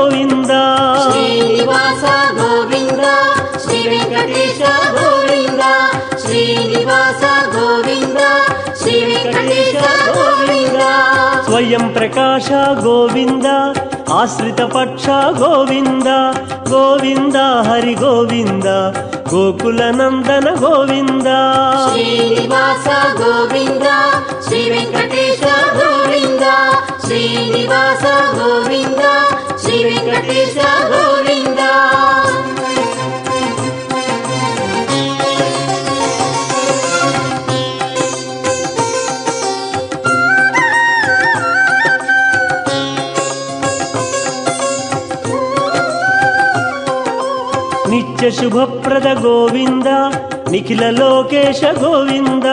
గోవింద శ్రీనివాస గోవింద శ్రీ వెంకటేశ గోవింద శ్రీనివాస గోవింద శ్రీ వెంకటేశ గోవింద స్వయం ప్రకాశ గోవింద ఆశ్రిత పక్ష గోవింద గోవింద హరి గోవింద గోకుల నందన గోవింద శ్రీనివాస గోవింద శ్రీ వెంకటేశ గోవింద శ్రీనివాస గోవింద శ్రీ వెంకటేశ గోవింద నిత్య శుభప్రద గోవింద నిఖిల లోకేశ గోవింద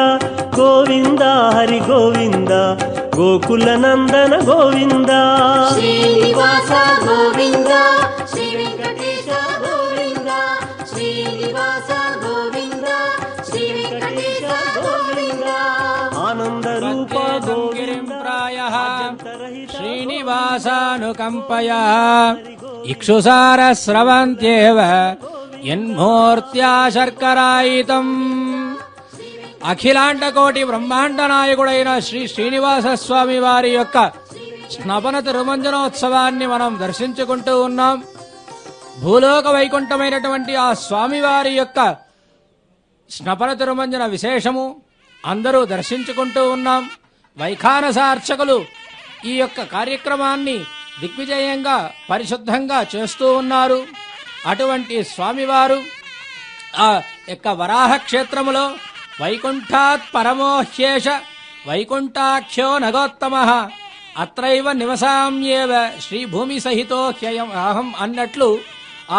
గోవింద హరి గోవింద గోకుల నందన గోవింద శ్రీనివాస గోవింద శ్రీ వెంకటేశ గోవింద శ్రీనివాస గోవింద శ్రీ వెంకటేశ గోవింద ఆనంద రూప గోవింద శ్రీనివాసానుకంపయా ఇక్షుసార స్రవంత్యేవ యన్మూర్త్యా శర్కరాయితం. అఖిలాండకోటి బ్రహ్మాండ నాయకుడైన శ్రీ శ్రీనివాస స్వామి వారి యొక్క స్నపన తిరుమంజనోత్సవాన్ని మనం దర్శించుకుంటూ ఉన్నాం. భూలోక వైకుంఠమైనటువంటి ఆ స్వామివారి యొక్క స్నపన తిరుమంజన విశేషము అందరూ దర్శించుకుంటూ ఉన్నాం. వైఖానసార్చకులు ఈ యొక్క కార్యక్రమాన్ని దిగ్విజయంగా పరిశుద్ధంగా చేస్తూ ఉన్నారు. అటువంటి స్వామివారు ఆ యొక్క వరాహ క్షేత్రములో వైకుంఠాత్ పరమోహ్యేష వైకుంఠాఖ్యో నగోత్తమ అత్రైవ నివసామ్యేవ శ్రీభూమి సహితో హ్యయం అహం అన్నట్లు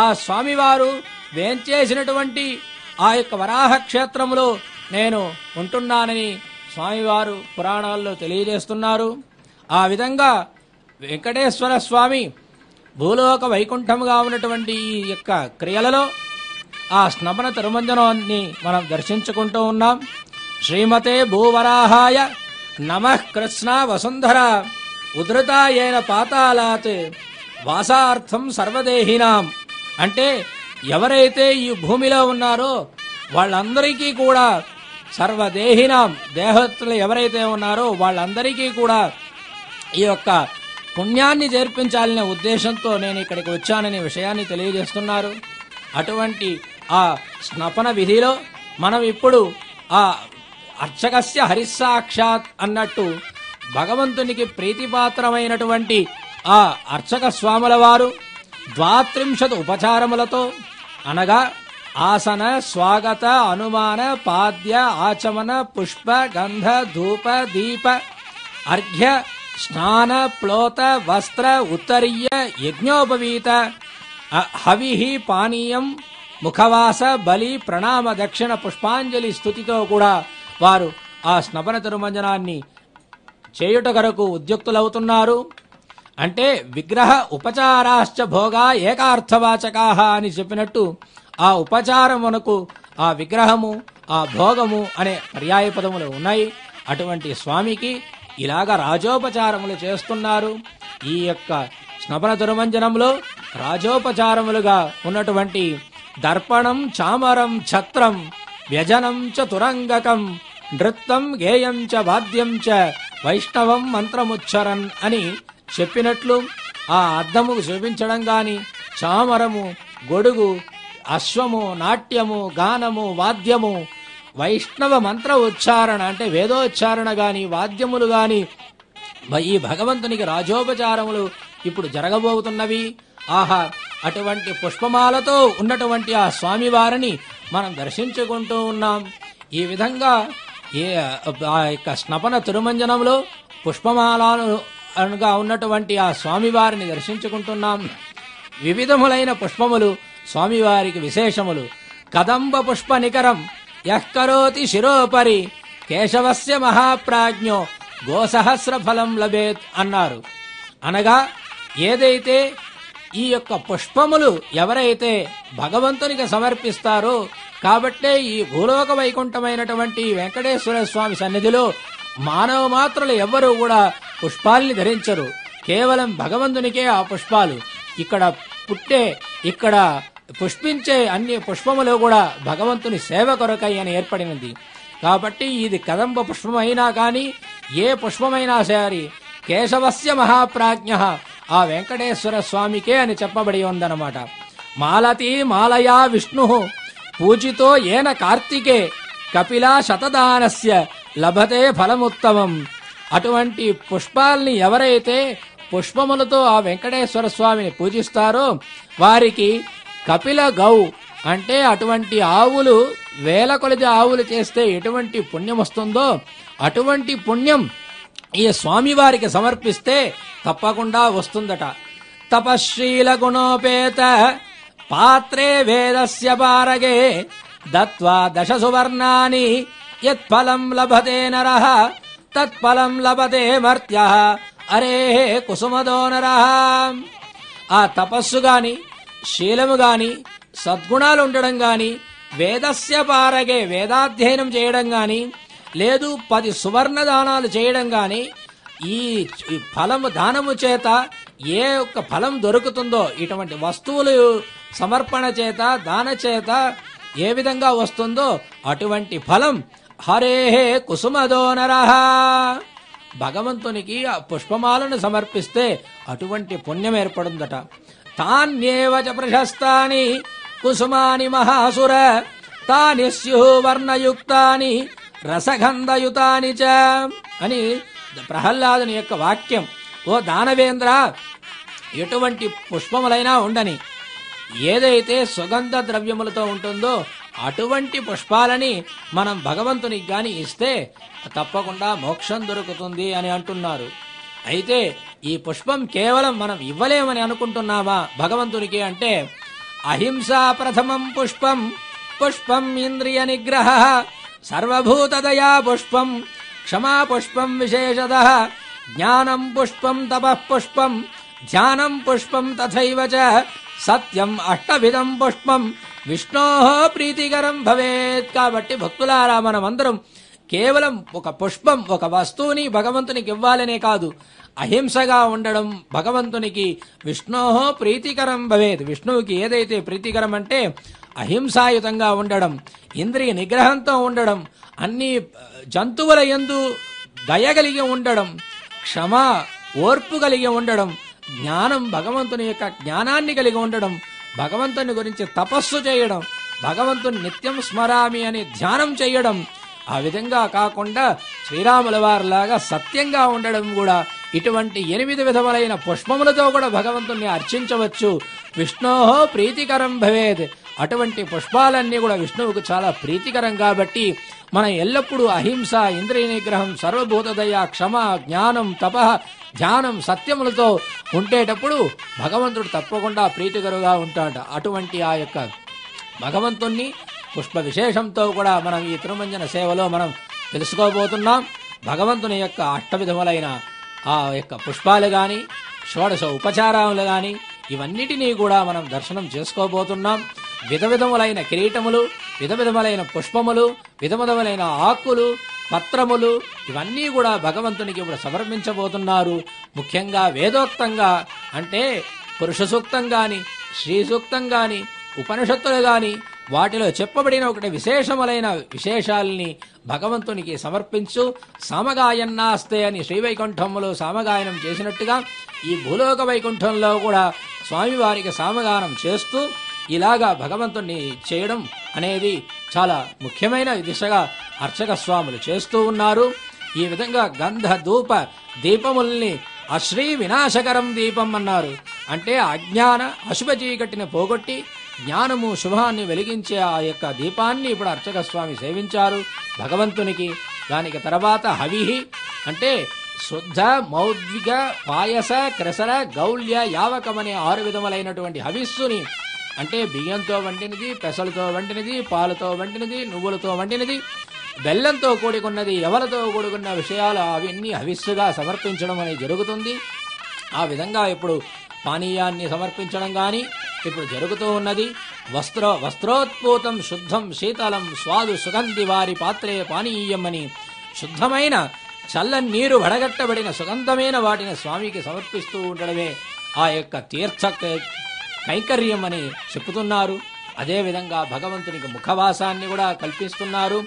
ఆ స్వామివారు వేంచేసినటువంటి ఆ యొక్క వరాహ క్షేత్రములో నేను ఉంటున్నానని స్వామివారు పురాణాల్లో తెలియజేస్తున్నారు. ఆ విధంగా వెంకటేశ్వర స్వామి భూలోక వైకుంఠముగా ఉన్నటువంటి ఈ యొక్క క్రియలలో ఆ స్నపన తిరుమంజనాన్ని మనం దర్శించుకుంటూ ఉన్నాం. శ్రీమతే భూవరాహాయ నమః కృష్ణ వసుంధర ఉధృతాయేన పాతాళాత్ వాసార్థం సర్వదేహినాం. అంటే ఎవరైతే ఈ భూమిలో ఉన్నారో వాళ్ళందరికీ కూడా సర్వదేహినాం దేహత్తులు ఎవరైతే ఉన్నారో వాళ్ళందరికీ కూడా ఈ యొక్క పుణ్యాన్ని చేర్పించాలనే ఉద్దేశంతో నేను ఇక్కడికి వచ్చాననే విషయాన్ని తెలియజేస్తున్నారు. అటువంటి ఆ స్నపన విధిలో మనం ఇప్పుడు ఆ అర్చకస్య హరిస్సాక్షాత్ అన్నట్టు భగవంతునికి ప్రీతిపాత్రమైనటువంటి ఆ అర్చక స్వాముల వారు 32 ఉపచారములతో అనగా ఆసన స్వాగత అనుమాన పాద్య ఆచమన పుష్ప గంధ ధూప దీప అర్ఘ్య స్నాన ప్లోత వస్త్ర ఉత్తరీయ యజ్ఞోపవీత హవిహి పానీయం ముఖవాస బలి ప్రణామ దక్షిణ పుష్పాంజలి స్థుతితో కూడా వారు ఆ స్నపన తిరుమంజనాన్ని చేయుట కొరకు ఉద్యుక్తులవుతున్నారు. అంటే విగ్రహ ఉపచారాశ్చ భోగా ఏకార్థవాచకా అని చెప్పినట్టు ఆ ఉపచారమునకు ఆ విగ్రహము ఆ భోగము అనే పర్యాయ పదములు ఉన్నాయి. అటువంటి స్వామికి ఇలాగ రాజోపచారములు చేస్తున్నారు. ఈ యొక్క స్నపన తిరుమంజనంలో రాజోపచారములుగా ఉన్నటువంటి దర్పణం చామరం ఛత్రం వ్యజనం చ తురంగకం నృత్తం గేయం చ వాద్యం చ వైష్ణవం మంత్రముచ్చరన్ అని చెప్పినట్లు ఆ అద్దము చూపించడం గాని చామరము గొడుగు అశ్వము నాట్యము గానము వాద్యము వైష్ణవ మంత్ర ఉచ్చారణ అంటే వేదోచ్చారణ గాని వాద్యములు గాని ఈ భగవంతునికి రాజోపచారములు ఇప్పుడు జరగబోతున్నవి. ఆహా అటువంటి పుష్పమాలతో ఉన్నటువంటి ఆ స్వామివారిని మనం దర్శించుకుంటూ ఉన్నాం. ఈ విధంగా ఆ యొక్క స్నపన తిరుమంజనంలో పుష్పమాలగా ఉన్నటువంటి ఆ స్వామివారిని దర్శించుకుంటున్నాం. వివిధములైన పుష్పములు స్వామివారికి విశేషములు. కదంబ పుష్ప నికరం యఃకరోతి శిరోపరి కేశవస్య మహాప్రాజ్ఞో గోసహస్ర ఫలం లభేత్ అన్నారు. అనగా ఏదైతే ఈ యొక్క పుష్పములు ఎవరైతే భగవంతునికి సమర్పిస్తారో కాబట్టే ఈ భూలోక వైకుంఠమైనటువంటి వెంకటేశ్వర స్వామి సన్నిధిలో మానవ మాత్రులు ఎవ్వరూ కూడా పుష్పాల్ని ధరించరు. కేవలం భగవంతునికే ఆ పుష్పాలు. ఇక్కడ పుట్టే ఇక్కడ పుష్పించే అన్ని పుష్పములు కూడా భగవంతుని సేవ కొరకై అని ఏర్పడినది. కాబట్టి ఇది కదంబ పుష్పమైనా కానీ ఏ పుష్పమైనా సరే కేశవస్య మహాప్రాజ్ఞ ఆ వెంకటేశ్వర స్వామికే అని చెప్పబడి ఉందన్నమాట. మాలతి మాలయా విష్ణు పూజితో ఏన కార్తికే కపిలా శతదానస్య లభతే ఫలముత్తమం. అటువంటి పుష్పాల్ని ఎవరైతే పుష్పములతో ఆ వెంకటేశ్వర స్వామిని పూజిస్తారో వారికి కపిల గౌ అంటే అటువంటి ఆవులు వేల కొలది ఆవులు చేస్తే ఎటువంటి పుణ్యం వస్తుందో అటువంటి పుణ్యం ఈ స్వామివారికి సమర్పిస్తే తప్పకుండా వస్తుందట. తపశ్శీల గుణోపేత పాత్రే వేదస్య పారగే దత్వా దశ సువర్ణాని యత్ఫలం లభతే నరః తత్ఫలం లభతే మర్త్యః అరే కుసుమదో నరః. ఆ తపస్సు గాని శీలము గాని సద్గుణాలు ఉండడం గాని వేదస్య పారగే వేదాధ్యయనం చేయడం గాని లేదు 10 సువర్ణ దానాలు చేయడం గాని ఈ ఫలము దానము చేత ఏ ఒక్క ఫలం దొరుకుతుందో ఇటువంటి వస్తువులు సమర్పణ చేత దాన చేత ఏ విధంగా వస్తుందో అటువంటి ఫలం హరేహే కుసుమదో నరః. భగవంతునికి ఆ పుష్పమాలను సమర్పిస్తే అటువంటి పుణ్యం ఏర్పడుందట. తాన్యేవ చ ప్రశస్తాని కుసుమాని మహాసుర తాని స్యుః వర్ణయుక్తాని రసగంధయుతాని చ అని ప్రహ్లాదుని యొక్క వాక్యం. ఓ దానవేంద్ర, ఎటువంటి పుష్పములైనా ఉండని ఏదైతే సుగంధ ద్రవ్యములతో ఉంటుందో అటువంటి పుష్పాలని మనం భగవంతునికి గాని ఇస్తే తప్పకుండా మోక్షం దొరుకుతుంది అని అంటున్నారు. అయితే ఈ పుష్పం కేవలం మనం ఇవ్వలేమని అనుకుంటున్నామా భగవంతునికి అంటే అహింసా ప్రథమం పుష్పం పుష్పం ఇంద్రియ నిగ్రహ సర్వభూతదయా పుష్పం క్షమా పుష్పం విశేషతః జ్ఞానం పుష్పం తపః పుష్పం ధ్యానం పుష్పం తథైవ చ సత్యం అష్టవిధం పుష్పం విష్ణోః ప్రీతికరం భవేత్. కాబట్టి భక్తులారా మనమందరం కేవలం ఒక పుష్పం ఒక వస్తువుని భగవంతునికి ఇవ్వాలనే కాదు, అహింసగా ఉండడం భగవంతునికి విష్ణోః ప్రీతికరం భవేత్. విష్ణువుకి ఏదైతే ప్రీతికరం అంటే అహింసాయుతంగా ఉండడం, ఇంద్రియ నిగ్రహంతో ఉండడం, అన్ని జంతువుల యందు దయగలిగి ఉండడం, క్షమ ఓర్పు కలిగి ఉండడం, జ్ఞానం భగవంతుని యొక్క జ్ఞానాన్ని కలిగి ఉండడం, భగవంతుని గురించి తపస్సు చేయడం, భగవంతుని నిత్యం స్మరామి అని ధ్యానం చేయడం, ఆ విధంగా కాకుండా శ్రీరాముల వారిలాగా సత్యంగా ఉండడం కూడా ఇటువంటి 8 విధములైన పుష్పములతో కూడా భగవంతుణ్ణి అర్చించవచ్చు. విష్ణోః ప్రీతికరం భవేత్. అటువంటి పుష్పాలన్నీ కూడా విష్ణువుకు చాలా ప్రీతికరం కాబట్టి మనం ఎల్లప్పుడూ అహింస, ఇంద్రియ నిగ్రహం, సర్వభూతదయ, క్షమ, జ్ఞానం, తపః, ధ్యానం, సత్యములతో ఉండేటప్పుడు భగవంతుడు తప్పకుండా ప్రీతికరుగా ఉంటాడు. అటువంటి ఆ యొక్క భగవంతుణ్ణి పుష్ప విశేషంతో కూడా మనం ఈ తిరుమంజన సేవలో మనం తెలుసుకోబోతున్నాం. భగవంతుని యొక్క అష్టవిధములైన ఆ యొక్క పుష్పాలు గాని షోడశ ఉపచారాలు గాని ఇవన్నిటినీ కూడా మనం దర్శనం చేసుకోబోతున్నాం. విధవిధములైన కిరీటములు, విధవిధములైన పుష్పములు, విధవిధములైన ఆకులు, పత్రములు ఇవన్నీ కూడా భగవంతునికి ఇప్పుడు సమర్పించబోతున్నారు. ముఖ్యంగా వేదోక్తంగా అంటే పురుష సూక్తం గాని శ్రీ సూక్తం గాని ఉపనిషత్తులు గాని వాటిలో చెప్పబడిన ఒకటి విశేషములైన విశేషాలని భగవంతునికి సమర్పించు. సామగాయన్నాస్తే అని శ్రీవైకుంఠంలో సామగాయనం చేసినట్టుగా ఈ భూలోక వైకుంఠంలో కూడా స్వామివారికి సామగానం చేస్తూ ఇలాగా భగవంతుణ్ణి చేయడం అనేది చాలా ముఖ్యమైన దిశగా అర్చక స్వాములు చేస్తూ ఉన్నారు. ఈ విధంగా గంధ ధూప దీపముల్ని అశ్రీ వినాశకరం దీపం అన్నారు. అంటే అజ్ఞాన అశుభ చీకటిని పోగొట్టి జ్ఞానము శుభాన్ని వెలిగించే ఆ యొక్క దీపాన్ని ఇప్పుడు అర్చక స్వామి సేవించారు భగవంతునికి. దానికి తర్వాత హవిహి అంటే శుద్ధ, మౌద్విక, పాయస, క్రసర, గౌల్య, యావకం అనే 6 విధములైనటువంటి హవిస్సుని అంటే బియ్యంతో వండినది, పెసలతో వండినది, పాలతో వండినది, నువ్వులతో వండినది, బెల్లంతో కూడుకున్నది, ఎవలతో కూడుకున్న విషయాలు అవన్నీ హవిస్సుగా సమర్పించడం అనేది జరుగుతుంది. ఆ విధంగా ఇప్పుడు పానీయాన్ని సమర్పించడం గాని ఇప్పుడు జరుగుతూ ఉన్నది. వస్త్రోత్పూతం శుద్ధం శీతలం స్వాదు సుగంధి వారి పాత్రే పానీయం అని శుద్ధమైన చల్లని నీరు వడగట్టబడిన సుగంధమైన వాటిని స్వామికి సమర్పిస్తూ ఉండడమే ఆ యొక్క తీర్థ కైంకర్యం అని చెప్పుతున్నారు. అదేవిధంగా భగవంతునికి ముఖవాసాన్ని కూడా కల్పిస్తున్నారు.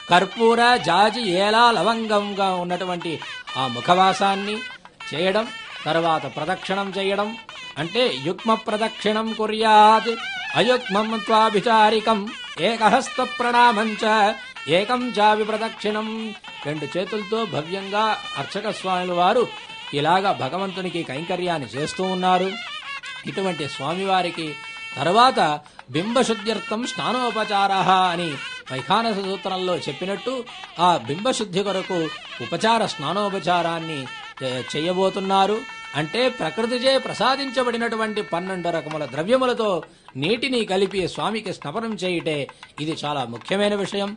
కర్పూర జాజి ఏలా లవంగంగా ఉన్నటువంటి ఆ ముఖవాసాన్ని చేయడం, తర్వాత ప్రదక్షిణం చేయడం, అంటే యుగ్మ ప్రదక్షిణం కుర్యాత్ అయుగ్మం త్వాభిచారికం ఏకహస్త ప్రణామంచ ఏకం చావి ప్రదక్షిణం. 2 చేతులతో భవ్యంగా అర్చక స్వాముల వారు ఇలాగా భగవంతునికి కైంకర్యాన్ని చేస్తూ ఉన్నారు. ఇటువంటి స్వామివారికి తర్వాత బింబశుద్ధ్యర్థం స్నానోపచార అని వైఖానస సూత్రంలో చెప్పినట్టు ఆ బింబశుద్ధి కొరకు ఉపచార స్నానోపచారాన్ని చేయబోతున్నారు. అంటే ప్రకృతిచే ప్రసాదించబడినటువంటి 12 రకముల ద్రవ్యములతో నీటిని కలిపి స్వామికి స్నపనం చేయుటే ఇది చాలా ముఖ్యమైన విషయం.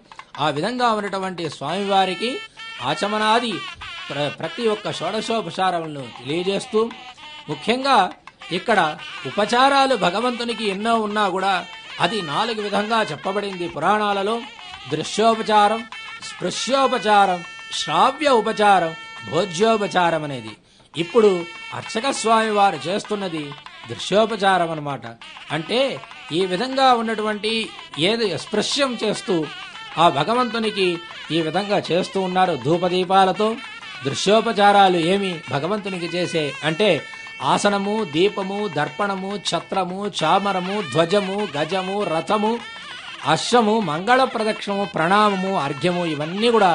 ఆ విధంగా ఉన్నటువంటి స్వామివారికి ఆచమనాది ప్రతి ఒక్క షోడశోపచారములను తెలియజేస్తూ, ముఖ్యంగా ఇక్కడ ఉపచారాలు భగవంతునికి ఎన్నో ఉన్నా కూడా అది 4 విధంగా చెప్పబడింది పురాణాలలో. దృశ్యోపచారం, స్పృశ్యోపచారం, శ్రావ్య ఉపచారం, భోజ్యోపచారం అనేది. ఇప్పుడు అర్చక స్వామి వారు చేస్తున్నది దృశ్యోపచారం అన్నమాట. అంటే ఈ విధంగా ఉన్నటువంటి ఏది స్పృశ్యం చేస్తూ ఆ భగవంతునికి ఈ విధంగా చేస్తూ ఉన్నారు ధూపదీపాలతో. దృశ్యోపచారాలు ఏమి భగవంతునికి చేసే అంటే ఆసనము, దీపము, దర్పణము, ఛత్రము, చామరము, ధ్వజము, గజము, రథము, అశ్వము, మంగళ ప్రదక్షిణము, ప్రణామము, అర్ఘ్యము ఇవన్నీ కూడా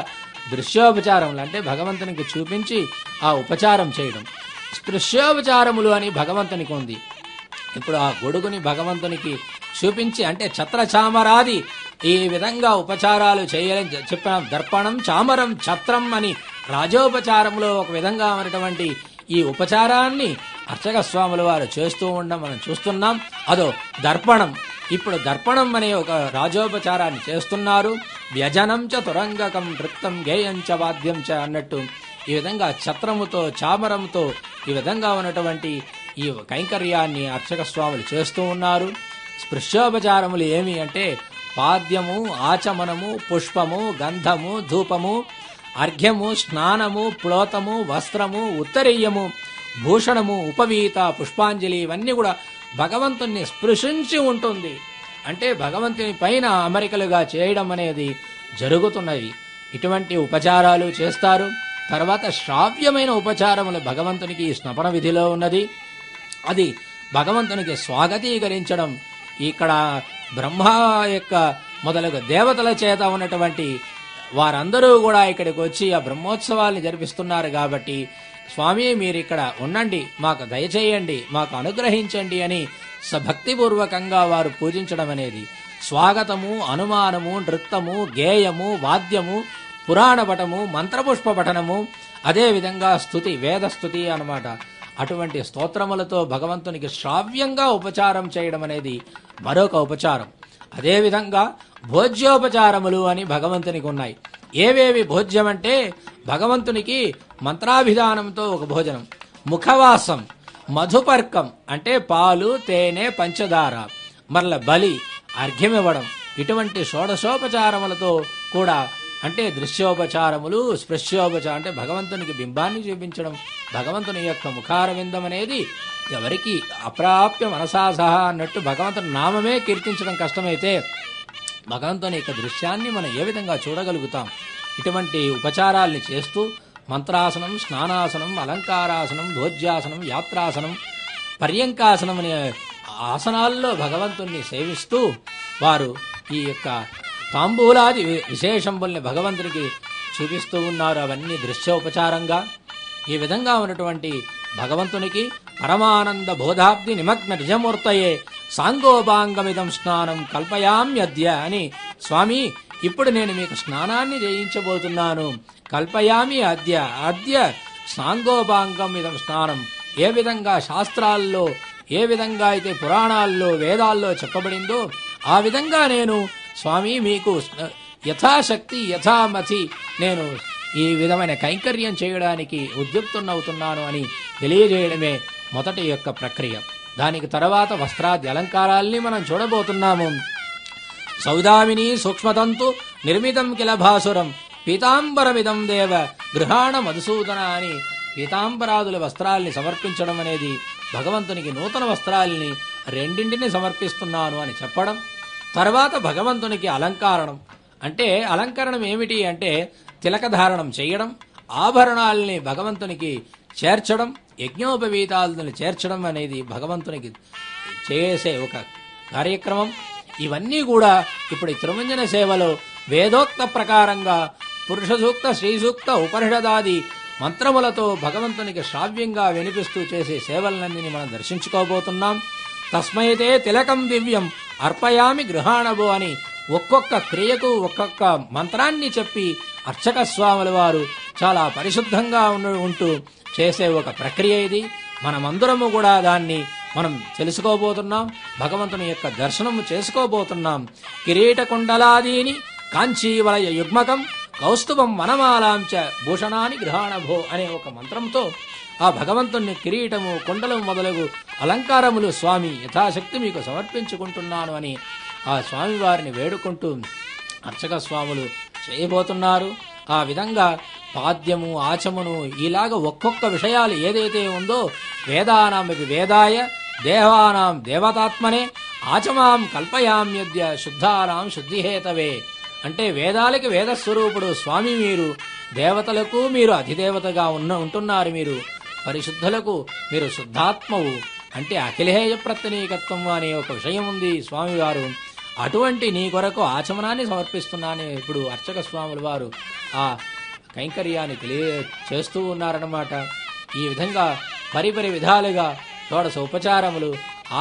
దృశ్యోపచారములు. అంటే భగవంతునికి చూపించి ఆ ఉపచారం చేయడం. స్పృశ్యోపచారములు అని భగవంతునికి ఉంది. ఇప్పుడు ఆ గొడుగుని భగవంతునికి చూపించి అంటే ఛత్ర చామరాది ఈ విధంగా ఉపచారాలు చేయాలని చెప్పిన దర్పణం, చామరం, ఛత్రం అని రాజోపచారంలో ఒక విధంగా ఉన్నటువంటి ఈ ఉపచారాన్ని అర్చక స్వాముల వారు చేస్తూ ఉండడం మనం చూస్తున్నాం. అదో దర్పణం. ఇప్పుడు దర్పణం అనే ఒక రాజోపచారాన్ని చేస్తున్నారు. వ్యజనం చ తురంగకం నృత్తం గేయం చ వాద్యం చ అన్నట్టు ఈ విధంగా ఛత్రముతో చామరంతో ఈ విధంగా ఉన్నటువంటి ఈ కైంకర్యాన్ని అర్చక స్వాములు చేస్తూ ఉన్నారు. స్పృశ్యోపచారములు ఏమి అంటే పాద్యము, ఆచమనము, పుష్పము, గంధము, ధూపము, అర్ఘ్యము, స్నానము, ప్లోతము, వస్త్రము, ఉత్తరీయము, భూషణము, ఉపవీత, పుష్పాంజలి ఇవన్నీ కూడా భగవంతుణ్ణి స్పృశించి ఉంటుంది. అంటే భగవంతుని పైన అమరికలుగా చేయడం అనేది జరుగుతున్నవి. ఇటువంటి ఉపచారాలు చేస్తారు. తర్వాత శ్రావ్యమైన ఉపచారములు భగవంతునికి స్నపన విధిలో ఉన్నది. అది భగవంతునికి స్వాగతీకరించడం. ఇక్కడ బ్రహ్మ యొక్క మొదలగు దేవతల చేత ఉన్నటువంటి వారందరూ కూడా ఇక్కడికి వచ్చి ఆ బ్రహ్మోత్సవాల్ని జరిపిస్తున్నారు. కాబట్టి స్వామి మీరు ఇక్కడ ఉండండి, మాకు దయచేయండి, మాకు అనుగ్రహించండి అని భక్తిపూర్వకంగా వారు పూజించడం అనేది స్వాగతము, అనుమానము, నృత్తము, గేయము, వాద్యము, పురాణ పటము, మంత్రపుష్ప పఠనము, అదేవిధంగా స్తుతి, వేదస్తుతి అన్నమాట. అటువంటి స్తోత్రములతో భగవంతునికి శ్రావ్యంగా ఉపచారం చేయడం అనేది మరొక ఉపచారం. అదేవిధంగా భోజ్యోపచారములు అని భగవంతునికి ఉన్నాయి. ఏవేవి భోజ్యం అంటే భగవంతునికి మంత్రాభిధానంతో ఒక భోజనం, ముఖవాసం, మధుపర్కం అంటే పాలు, తేనె, పంచదార, మరల బలి, అర్ఘ్యమివ్వడం, ఇటువంటి షోడశోపచారములతో కూడా అంటే దృశ్యోపచారములు, స్పృశ్యోపచారం అంటే భగవంతునికి బింబాన్ని చూపించడం, భగవంతుని యొక్క ముఖారవిందం అనేది ఎవరికి అప్రాప్య మనసాసహ అన్నట్టు భగవంతుని నామమే కీర్తించడం కష్టమైతే భగవంతుని యొక్క దృశ్యాన్ని మనం ఏ విధంగా చూడగలుగుతాం? ఇటువంటి ఉపచారాల్ని చేస్తూ మంత్రాసనం, స్నానాసనం, అలంకారాసనం, భోజ్యాసనం, యాత్రాసనం, పర్యంకాసనం అనే ఆసనాల్లో భగవంతుణ్ణి సేవిస్తూ వారు ఈ యొక్క తాంబూలాది విశేషంబుల్ని భగవంతునికి చూపిస్తూ ఉన్నారు. అవన్నీ దృశ్యోపచారంగా. ఈ విధంగా ఉన్నటువంటి భగవంతునికి పరమానంద బోధాబ్ది నిమగ్న నిజమూర్తయే సాంగోపాంగమిదం స్నానం కల్పయామ్యద్య అని, స్వామి ఇప్పుడు నేను మీకు స్నానాన్ని చేయించబోతున్నాను, కల్పయామి అద్య, అద్య సాంగోపాంగం ఇదం స్నానం. ఏ విధంగా శాస్త్రాల్లో ఏ విధంగా అయితే పురాణాల్లో వేదాల్లో చెప్పబడిందో ఆ విధంగా నేను స్వామి మీకు యథాశక్తి యథామతి నేను ఈ విధమైన కైంకర్యం చేయడానికి ఉద్యుక్తున్నవుతున్నాను అని తెలియజేయడమే మొదటి యొక్క ప్రక్రియ. దానికి తర్వాత వస్త్రాది అలంకారాల్ని మనం చూడబోతున్నాము. సౌదామిని సూక్ష్మతంతు నిర్మితం కిల భాసురం పీతాంబరమిదం దేవ గృహాణ మధుసూదన అని పీతాంబరాదుల వస్త్రాల్ని సమర్పించడం అనేది భగవంతునికి నూతన వస్త్రాలని రెండింటిని సమర్పిస్తున్నాను అని చెప్పడం. తర్వాత భగవంతునికి అలంకారణం అంటే అలంకరణం ఏమిటి అంటే తిలకధారణం చేయడం, ఆభరణాలని భగవంతునికి చేర్చడం, యజ్ఞోపవీతాలను చేర్చడం అనేది భగవంతునికి చేసే ఒక కార్యక్రమం. ఇవన్నీ కూడా ఇప్పుడు ఈ తిరుమంజన సేవలో వేదోక్త ప్రకారంగా పురుష సూక్త, శ్రీ సూక్త, ఉపనిషదాది మంత్రములతో భగవంతునికి శ్రావ్యంగా వినిపిస్తూ చేసే సేవలన్నీ మనం దర్శించుకోబోతున్నాం. తస్మైతే తిలకం దివ్యం అర్పయామి గృహాణభో అని ఒక్కొక్క క్రియకు ఒక్కొక్క మంత్రాన్ని చెప్పి అర్చక స్వాముల వారు చాలా పరిశుద్ధంగా ఉంటూ చేసే ఒక ప్రక్రియ ఇది. మనమందరము కూడా దాన్ని మనం తెలుసుకోబోతున్నాం, భగవంతుని యొక్క దర్శనము చేసుకోబోతున్నాం. కిరీట కుండలాదీని కాంచీవలయ యుగ్మకం కౌస్తుభం వనమాలాంచ భూషణాని గృహాణభో అనే ఒక మంత్రంతో ఆ భగవంతుని కిరీటము, కుండలం మొదలగు అలంకారములు స్వామి యథాశక్తి మీకు సమర్పించుకుంటున్నాను అని ఆ స్వామివారిని వేడుకుంటూ అర్చక స్వాములు చేయబోతున్నారు. ఆ విధంగా పాద్యము, ఆచమును ఇలాగ ఒక్కొక్క విషయాలు ఏదైతే ఉందో వేదానాం వేదాయ దేవానాం దేవతాత్మనే ఆచమాం కల్పయామ్యద్య శుద్ధానాం శుద్ధిహేతవే అంటే వేదాలకి వేదస్వరూపుడు స్వామి, మీరు దేవతలకు మీరు అధిదేవతగా ఉంటున్నారు, మీరు పరిశుద్ధులకు మీరు శుద్ధాత్మవు అంటే అఖిలేయ ప్రత్యనీకత్వం అనే ఒక విషయం ఉంది స్వామివారు. అటువంటి నీ కొరకు ఆచమనాన్ని సమర్పిస్తున్నాను. ఇప్పుడు అర్చక స్వాముల వారు ఆ కైంకర్యాన్ని చేస్తూ ఉన్నారన్నమాట. ఈ విధంగా పరిపరి విధాలుగా షోడశ ఉపచారములు,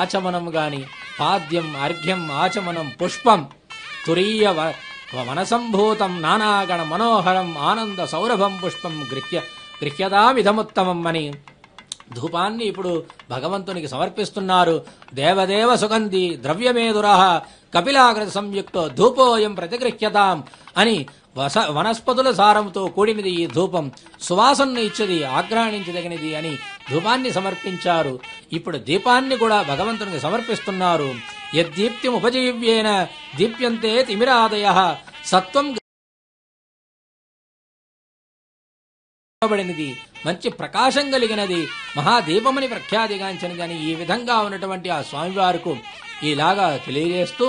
ఆచమనం గాని పాద్యం, అర్ఘ్యం, ఆచమనం, పుష్పం, తురీయ వనసంభూతం నానాగణ మనోహరం ఆనంద సౌరభం పుష్పం గృహ్యదామిధముత్తమం అని ధూపాన్ని ఇప్పుడు భగవంతునికి సమర్పిస్తున్నారు. దేవదేవ సుగంధి ద్రవ్యమేదుర కపిలాగ్రత సంయుక్తో ధూపోయం ప్రతిగృహ్యతాం అని వనస్పతుల సారంతో కూడినది ఈ ధూపం, సువాసనను ఇచ్చేది, ఆగ్రహించదగినది అని ధూపాన్ని సమర్పించారు. ఇప్పుడు దీపాన్ని కూడా భగవంతునికి సమర్పిస్తున్నారు. యద్దీప్తిం ఉపజీవ్యేన దీప్యంతే తిమిరాదయః సత్వం బడినది మంచి ప్రకాశం కలిగినది మహాదీపమని ప్రఖ్యాతిగాంచినది అని ఈ విధంగా ఉన్నటువంటి ఆ స్వామివారికి ఇలాగా తెలియజేస్తూ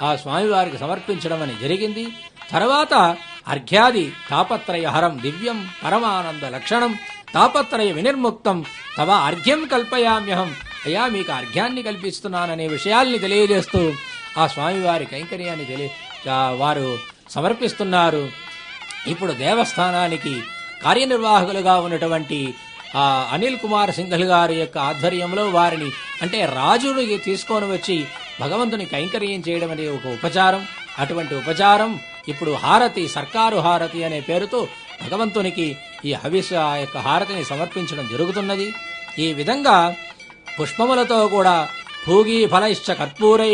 ఆ స్వామివారికి సమర్పించడం అని జరిగింది. తర్వాత అర్ఘ్యాది తాపత్రయహరం దివ్యం పరమానంద లక్షణం తాపత్రయ వినిర్ముక్తం తవ అర్ఘ్యం కల్పయామ్యహం అయ్యా మీకు అర్ఘ్యాన్ని కల్పిస్తున్నాననే విషయాల్ని తెలియజేస్తూ ఆ స్వామివారి కైంకర్యాన్ని వారు సమర్పిస్తున్నారు. ఇప్పుడు దేవస్థానానికి కార్యనిర్వాహకులుగా ఉన్నటువంటి అనిల్ కుమార్ సింఘల్ గారి యొక్క ఆధ్వర్యంలో వారిని అంటే రాజుని తీసుకొని వచ్చి భగవంతుని కైంకర్యం చేయడం అనేది ఒక ఉపచారం. అటువంటి ఉపచారం ఇప్పుడు హారతి, సర్కారు హారతి అనే పేరుతో భగవంతునికి ఈ హవిస్ ఆ యొక్క హారతిని సమర్పించడం జరుగుతున్నది. ఈ విధంగా పుష్పములతో కూడా భూగీ ఫలైశ్చ కర్పూరై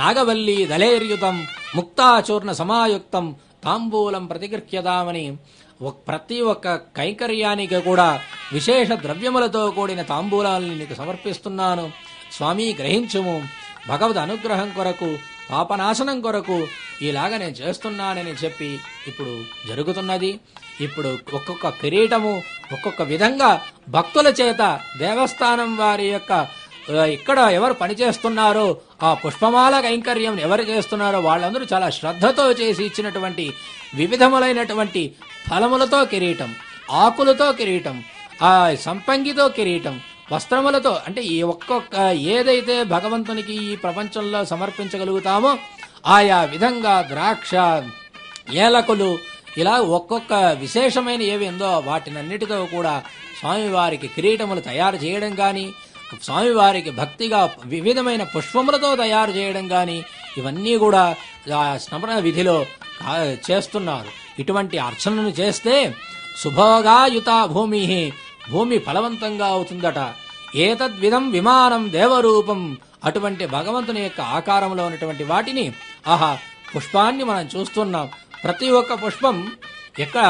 నాగవల్లి దళైర్యుతం ముక్తాచూర్ణ సమాయుక్తం తాంబూలం ప్రతిగృహ్యతామని ప్రతి ఒక్క కైంకర్యానికి కూడా విశేష ద్రవ్యములతో కూడిన తాంబూలాలని నీకు సమర్పిస్తున్నాను స్వామి, గ్రహించుము. భగవద్ అనుగ్రహం కొరకు, పాపనాశనం కొరకు ఇలాగ నేను చేస్తున్నానని చెప్పి ఇప్పుడు జరుగుతున్నది. ఇప్పుడు ఒక్కొక్క కిరీటము ఒక్కొక్క విధంగా భక్తుల చేత దేవస్థానం వారి యొక్క ఇక్కడ ఎవరు పనిచేస్తున్నారో ఆ పుష్పమాల కైంకర్యం ఎవరు చేస్తున్నారో వాళ్ళందరూ చాలా శ్రద్ధతో చేసి ఇచ్చినటువంటి వివిధములైనటువంటి ఫలములతో కిరీటం, ఆకులతో కిరీటం, ఆ సంపంగితో కిరీటం, వస్త్రములతో అంటే ఈ ఒక్కొక్క ఏదైతే భగవంతునికి ఈ ప్రపంచంలో సమర్పించగలుగుతామో ఆయా విధంగా ద్రాక్ష, ఏలకులు ఇలా ఒక్కొక్క విశేషమైన ఏవి ఉందో వాటినన్నిటితో కూడా స్వామివారికి కిరీటములు తయారు చేయడం కానీ, స్వామివారికి భక్తిగా వివిధమైన పుష్పములతో తయారు చేయడం కానీ ఇవన్నీ కూడా స్మరణ విధిలో చేస్తున్నారు. ఇటువంటి అర్చనను చేస్తే శుభోగాయుత భూమి ఫలవంతంగా అవుతుందట. ఏతద్విధం విమానం దేవరూపం అటువంటి భగవంతుని యొక్క ఆకారంలో ఉన్నటువంటి వాటిని పుష్పాన్ని మనం చూస్తున్నాం. ప్రతి ఒక్క పుష్పం ఎక్కడ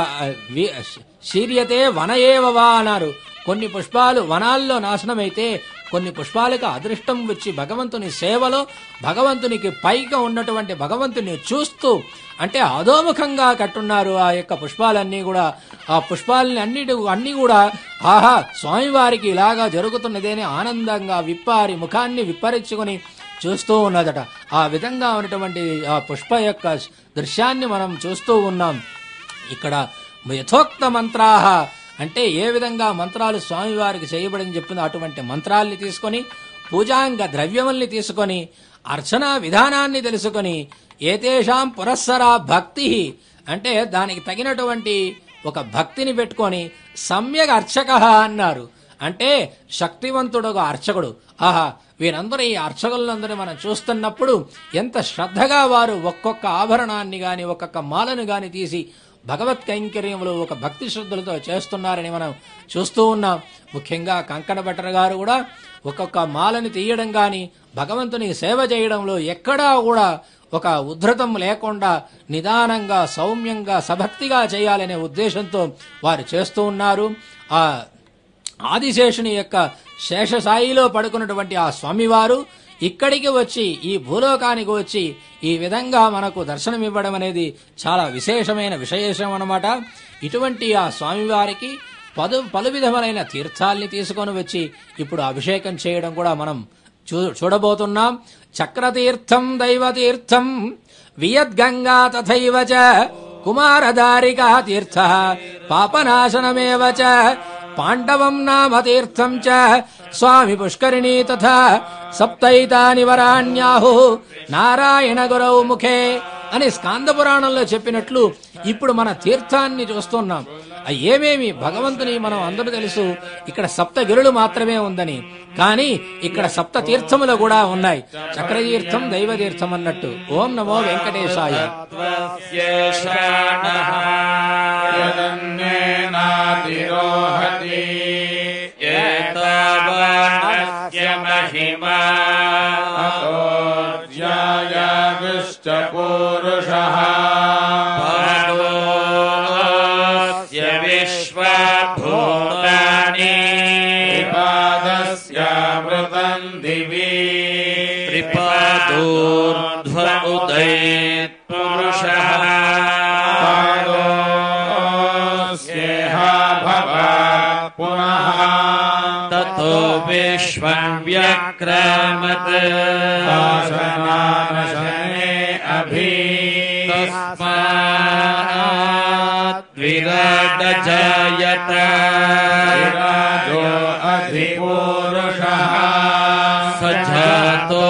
శీర్యతే వన ఏవవా అన్నారు. కొన్ని పుష్పాలు వనాల్లో నాశనమైతే కొన్ని పుష్పాలకు అదృష్టం వచ్చి భగవంతుని సేవలో భగవంతునికి పైగా ఉన్నటువంటి భగవంతుని చూస్తూ అంటే అధోముఖంగా కట్టున్నారు ఆ యొక్క పుష్పాలన్నీ కూడా. ఆ పుష్పాలని అన్ని కూడా ఆహా స్వామివారికి ఇలాగా జరుగుతున్నదేని ఆనందంగా ముఖాన్ని విప్పరించుకొని చూస్తూ ఉన్నదట. ఆ విధంగా ఉన్నటువంటి ఆ పుష్ప యొక్క దృశ్యాన్ని మనం చూస్తూ ఉన్నాం. ఇక్కడ యథోక్త మంత్రాహ అంటే ఏ విధంగా మంత్రాలు స్వామివారికి చేయబడని చెప్పింది అటువంటి మంత్రాల్ని తీసుకొని పూజాంగ ద్రవ్యముల్ని తీసుకొని అర్చనా విధానాన్ని తెలుసుకొని ఏతేషాం పురస్సరా భక్తి అంటే దానికి తగినటువంటి ఒక భక్తిని పెట్టుకొని సమ్యక్ అర్చక అన్నారు. అంటే శక్తివంతుడు ఒక అర్చకుడు. ఆహా వీరందరూ ఈ అర్చకులందరూ మనం చూస్తున్నప్పుడు ఎంత శ్రద్ధగా వారు ఒక్కొక్క ఆభరణాన్ని గాని ఒక్కొక్క మాలను గాని తీసి భగవత్ కైంకర్యములు ఒక భక్తి శ్రద్ధలతో చేస్తున్నారని మనం చూస్తూ ఉన్నాం. ముఖ్యంగా కంకణ భట్టర్ గారు కూడా ఒక్కొక్క మాలని తీయడం గాని భగవంతునికి సేవ చేయడంలో ఎక్కడా కూడా ఒక ఉద్ధృతం లేకుండా నిదానంగా సౌమ్యంగా సభక్తిగా చేయాలనే ఉద్దేశంతో వారు చేస్తూ ఉన్నారు. ఆ ఆదిశేషుని యొక్క శేషసాయిలో పడుకున్నటువంటి ఆ స్వామివారు ఇక్కడికి వచ్చి ఈ భూలోకానికి వచ్చి ఈ విధంగా మనకు దర్శనమివ్వడం అనేది చాలా విశేషమైన విశేషం అన్నమాట. ఇటువంటి ఆ స్వామివారికి పలు విధములైన తీర్థాల్ని తీసుకొని వచ్చి ఇప్పుడు అభిషేకం చేయడం కూడా మనం చూడబోతున్నాం. చక్రతీర్థం దైవతీర్థం వియద్గంగా తథైవ చ కుమారధారికా తీర్థ పాపనాశనమేవ చ పాండవం నామ తీర్థం చ స్వామి పుష్కరిణీ తథా సప్తైతాని వరాణ్యాహు నారాయణ గురౌ ముఖే అని స్కాంద పురాణంలో చెప్పినట్లు ఇప్పుడు మన తీర్థాన్ని చూస్తున్నాం. ఏమేమి భగవంతుని మనం అందరూ తెలుసు ఇక్కడ సప్తగిరులు మాత్రమే ఉందని, కానీ ఇక్కడ సప్త తీర్థములు కూడా ఉన్నాయి. చక్రతీర్థం దైవతీర్థం అన్నట్టు. ఓం నమో వెంకటేశాయ. విశ్వభూతాని పాదస్యామృతం దివి త్రిపాదోర్ధ్వ ఉదయేత్ పురుషః పాదోస్యేహ భవాత్ పునః తతో విశ్వం వ్యక్రమత్ శాసనానశనే అభి తస్మాత్ విరాట జాయత విరాజో అధిపురుషః సజాతో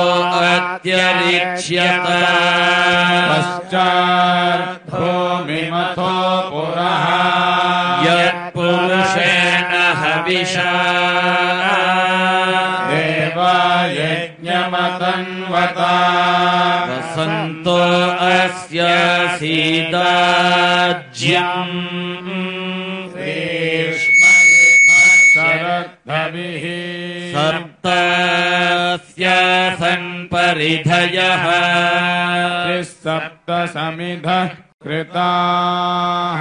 అత్యరిచ్యత పశ్చాత్ భూమిమథో పురః యత్పురుషేణ హవిషా దేవయజ్ఞమతన్వతా వసంతో అస్య సీదాజ్యం శరద్భిః సప్తస్య సంపరిధయః సప్త సమిధః కృతాః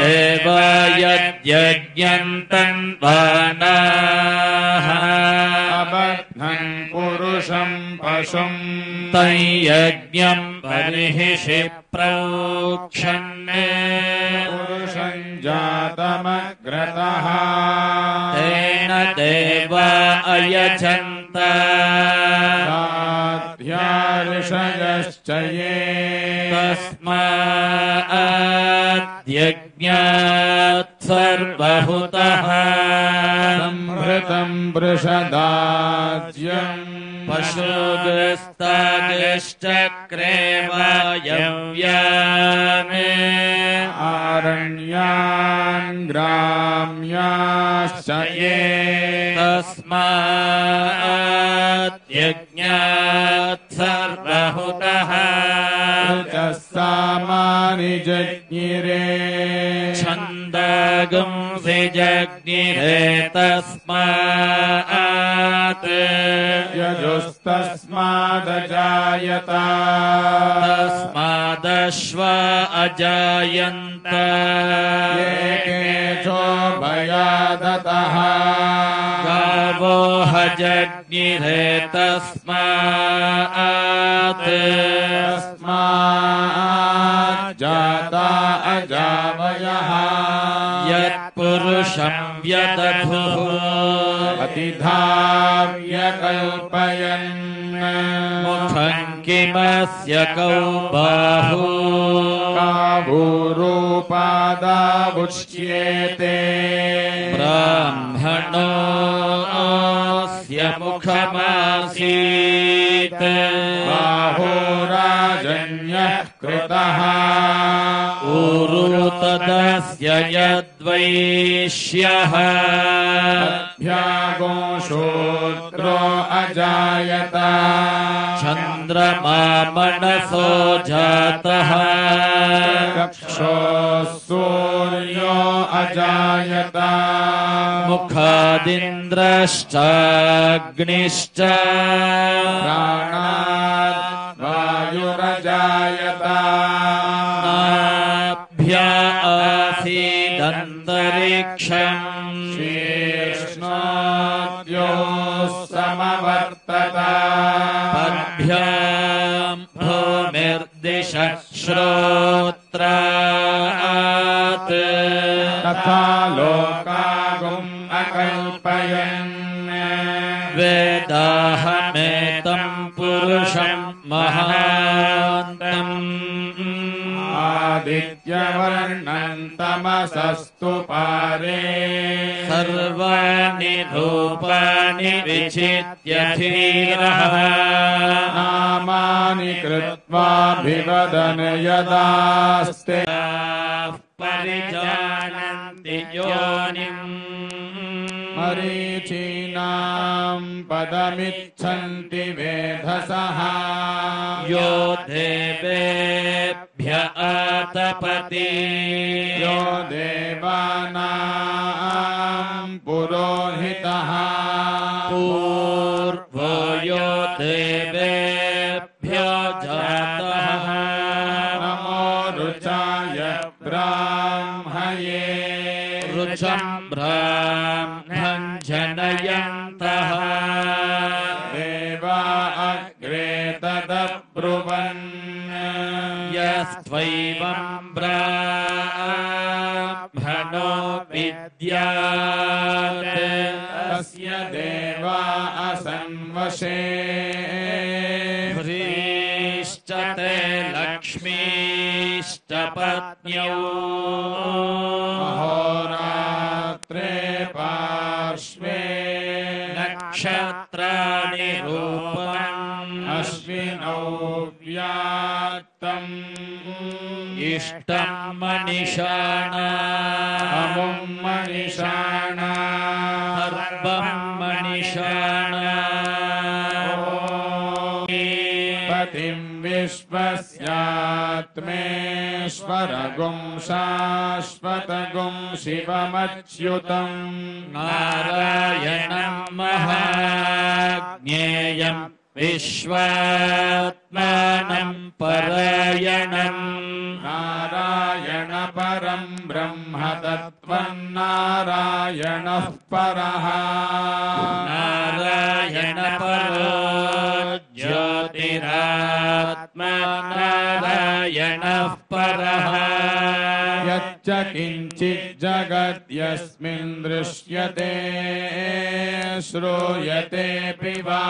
దేవయజ్ఞం తన్వానాః అబధ్నన్ పురుషం పశుం తయ్యజ్ఞం బర్హిషి ప్రోక్షన్నే పురుషం జాతమగ్రతః తేన దేవ అయజంత సాధ్యార్షయశ్చ యే తస్మాద్యజ్ఞాత్ సర్వహుతః సంహృతం వృషదాజ్యం పశుగస్తాదిశ్చక్రే వాయవ్యామే ఆరణ్యాన్ గ్రామ్యాశ్చ యే తస్మాద్యజ్ఞాత్ సర్వహుతః సామాని జజ్ఞిరే ఛందగం జజ్ఞిరే తస్మాత్ యజుస్తస్మాదజాయత తస్మాదశ్వ అజాయంత ఏకేచో భయాదతః గావో जज्ञिरे तस्मात् जाता अजावयः यत्पुरुषं व्यदधुः अतिधाव्य कल्पयन् मुखं किमस्य कौ बाहु काभूरूपादावुच्येते ब्राह्मणोऽस्य मुखमासीत् बाहोराजन्यः कृतः ऊरु तदस्य यद्वैश्यः अभ्यागो शूद्रो अजायत चन्द्रमा मनसो जातः चक्षो सूर्यो अजायत मुखादिन्द्रश्चाग्निश्च प्राणात् वायुरजायत नाभ्या आसीदन्तरिक्षम् शीर्ष्णोद्योः समवर्तत पद्भ्याम् भूमिर्दिश श्रोत्रात् तथा लोकागुम् अकल्पयन् वेदाहमेतम् पुरुषम् महान्तम् आदित्यवर्णम् तमसस्तु पारे सर्वाणि रूपाणि विचित्य धीरः नामानि कृत्वाभिवदन् यदास्ते परिजानन्ति योनिम् मरीचीनाम् पदमिच्छन्ति वेधसः यो देवेभ्य आतपति यो देवानाम् पुरोहितः पूर्वो यो देवेभ्यो जातः नमो रुचाय ब्राह्मये रुचम् ब्राह्मणम् जनयन्तः देवा अग्रे तदब्रुवन् यस्त्वैवम् ब्राह्मणो विद्यात् तस्य देवा असन्वशे ह्रीश्च ते लक्ष्मीश्च पत्न्यौ अहोरात्रे पार्श्वे नक्षत्राणि रूपम् अश्विनौ व्यात्तम् इष्टम् मनिषाणा अमुम् मनिषाणा सर्वम् मनिषाणा पतिम् विश्वस्यात्मेश्वरगुम् शाश्वतगुम् शिवमच्युतम् नारायणम् महाज्ञेयम् विश्वात्मानम् परायणम् नारायण परम् ब्रह्म तत्त्वम् नारायणः परः नारायण परो ज्योतिरात्मा नारायणः परः यच्च किञ्चिज्जगद्यस्मिन् दृश्यते श्रूयतेऽपि वा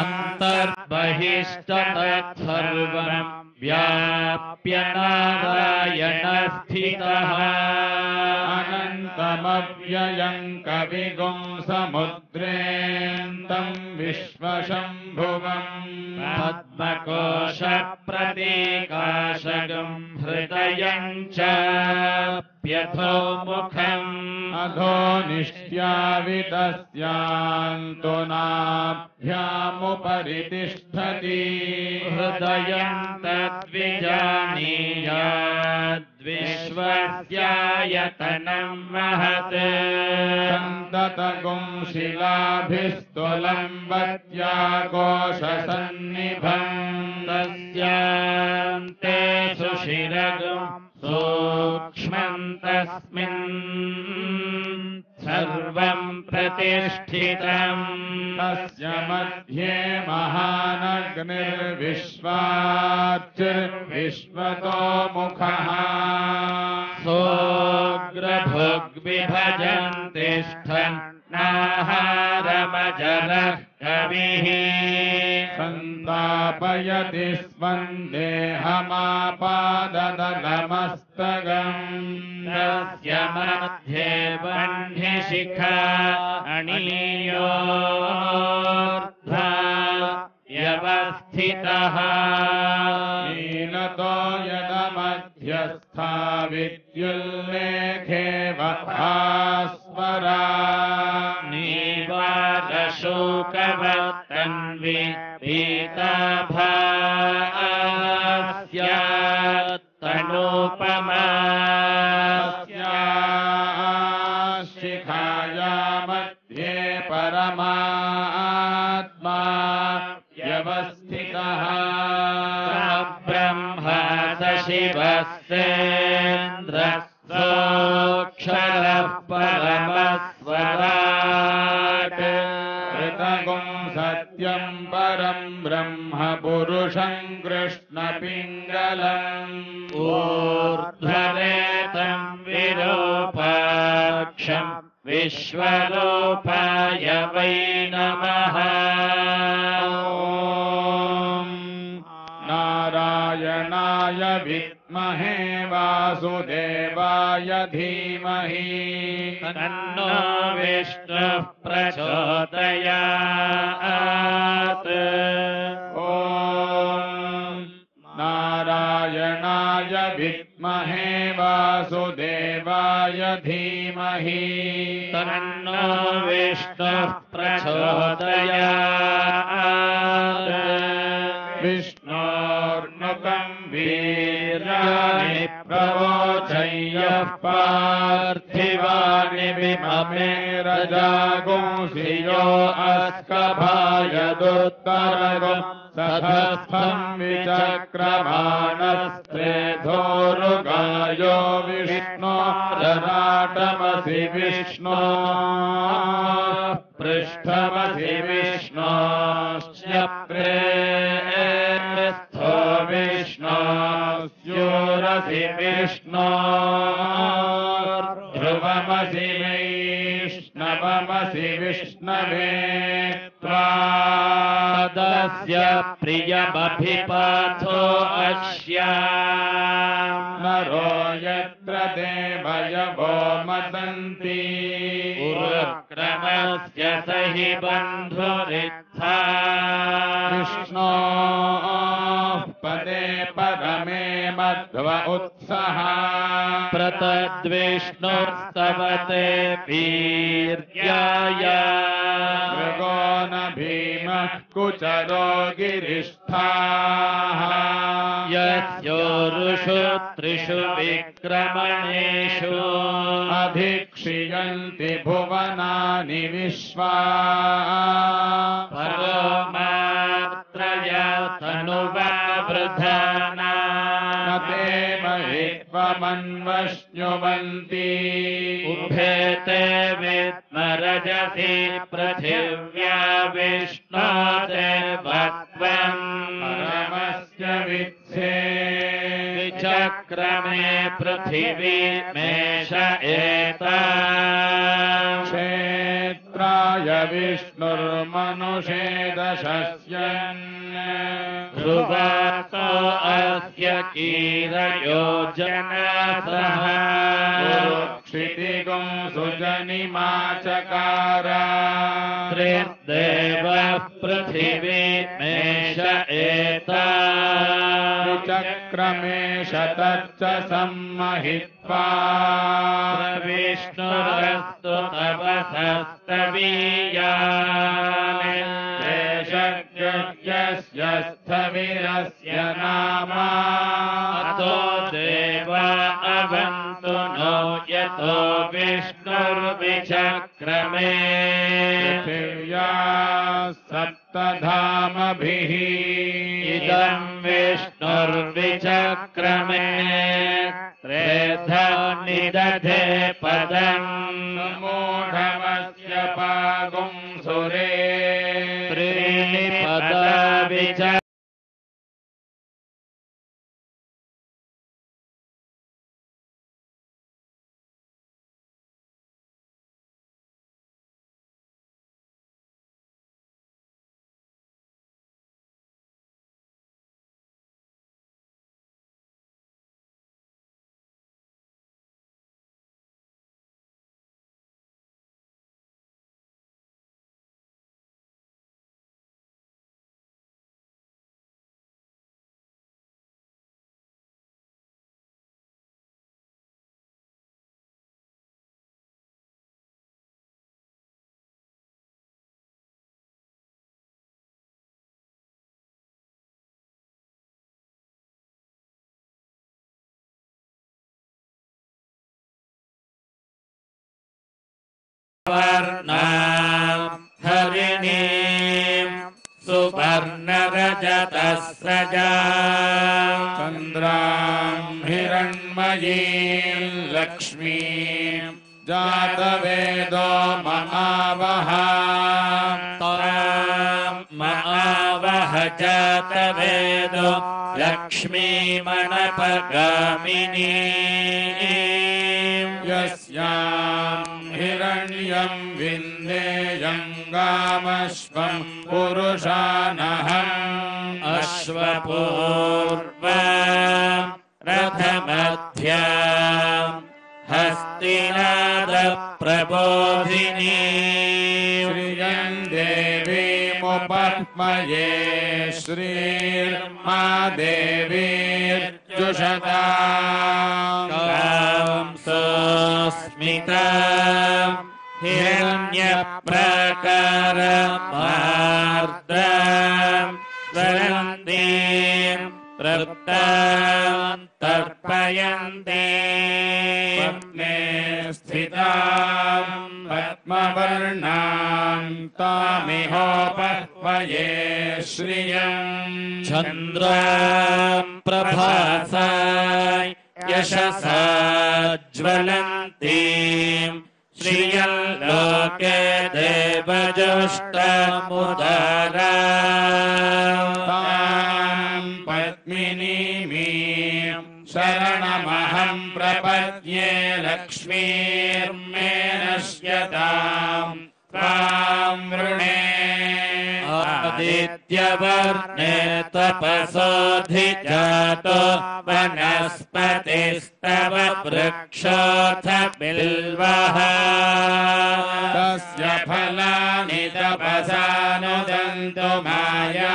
अन्तर्बहिश्च तत्सर्वम् व्याप्य नारायणः स्थितः अनन्तमव्ययम् कविगुम् समुद्रेऽन्तम् विश्वशम्भुवम् पद्मकोशप्रतीकाशगम् हृदयम् च प्यथो मुखम् अधो निष्ट्यावितस्यान्तु नाभ्यामुपरि तिष्ठति हृदयम् तद्विजानीयाद्विश्वस्यायतनम् महत् सन्ततगुम् शिलाभिस्तुलम्बत्या कोशसन्निभम् तस्यान्ते सुशिरगुम् सूक्ष्मम् तस्मिन् सर्वम् प्रति प्रतिष्ठितम् तस्य मध्ये महानग्निर्विश्वाचिर्विश्वतो मुखः सोऽग्रभुग्विभजन् तिष्ठन् नाहारमजरः कविः सन्तापयति स्वन्देहमापाददलमस्तगम् तस्य मध्ये वह्निशिखा अणीयोर्ध्वा व्यवस्थितः नीलतो यदमध्यस्था विद्युल्लेखे वभास्वरा नीवादशोकवत्तन्वि पीताभास्य तनोपमा शिखाया मध्ये परमात्मा व्यवस्थितः ब्रह्मा स शिवः सेन्द्रः सोऽक्षरः परमस्वराट् ऋतगुं सत्यं परं ब्रह्म पुरुषं कृष्णपिङ्गलम् ऊर्ध्वरेतं विरूपाक्षम् विश्वरूपाय वै नमः नारायणाय विद्महे वासुदेवाय धीमहि तन्नो विष्णुः प्रचोदयात् ॐ नारायणाय विद्महे वासुदेवाय धीमहि तन्नो विष्णुः प्रचोदयात् विष्णोर्नुकं वीर्याणि प्रवोचय्यः पार्थिवानि विममे रजागुंसियो अस्कभायदुत्तरगो सधस्थं विचक्रमाणस्त्रेधोरुगायो विष्णो रराटमसि विष्णो पृष्ठमसि विष्णोश्च प्रेस्थो विष्णोस्योरसि विष्णो ध्रुवमसि वैष्णवमसि विष्णवे त्वादस्य प्रियमभिपाथो अस्याम् नरो यत्र देवयवो मदन्ति उरुक्रमस्य स हि बन्धुरित्था विष्णोः पदे परमे मध्व उत्सः प्रतद्विष्णुस्तवते वीर्याय मृगो न भीमः कुचरो गिरिष्ठाः यस्योरुषु त्रिषु विक्रमणेषु अधिक्षियन्ति भुवनानि विश्वा परो मात्रया तनुवावृधाना न ते महित्वमन्वश्नुवन्ति उभेते विद्मरजसि पृथिव्या विष्णोदेवत्वम् परमस्य वित्से विचक्रमे पृथिवी मेष एता क्षेत्राय विष्णुर्मनुषे दशस्यन् ध्रुवातो अस्य कीरयोजनसः क्षितिगुं सुजनिमाचकार त्रिदेवः पृथिवी मेष एता विचक्रमेश तच्च सम्महित्वा विष्णुरस्तु तव सस्तवीयान् देशज्ञस्य स्थविरस्य नाम अतो देवा अवन्तु नो यतो विष्णुर्विचक्रमे पृथिव्या सप्तधामभिः इदं विष्णुर्विचक्रमे त्रेधा निदधे पदम् मूढमस्य हरिणीं सुवर्णरजतस्रजा चन्द्रां हिरण्मयीं लक्ष्मीं जातवेदो महावः महावः जातवेदो लक्ष्मीमणपगामिनी यस्यां हिरण्यं विन्देयं गामश्वं पुरुषानहम् अश्वपूर्वा रथमध्या हस्तिनादप्रबोधिनी श्रियं देवीमुपह्मये श्रीर्मा देवीर्जुषताम् स्मिता हिरण्यप्राकारमार्द्रां स्वरन्तीं तृप्तां तर्पयन्ते पद्मे स्थितां पद्मवर्णां तामिहोपह्मये श्रियम् चन्द्रां प्रभासा यशसा ज्वलन्तीं श्रियल्लोके देवजुष्टमुदारां पद्मिनीमीं शरणमहं प्रपद्ये लक्ष्मीर्मे नश्यतां त्वां वृणे आदित्यवर्णे तपसोऽधिजातो वनस्पतिस्तव वृक्षोऽथ बिल्वः तस्य फलानि तपसानुदन्तु मायान्तरायाश्च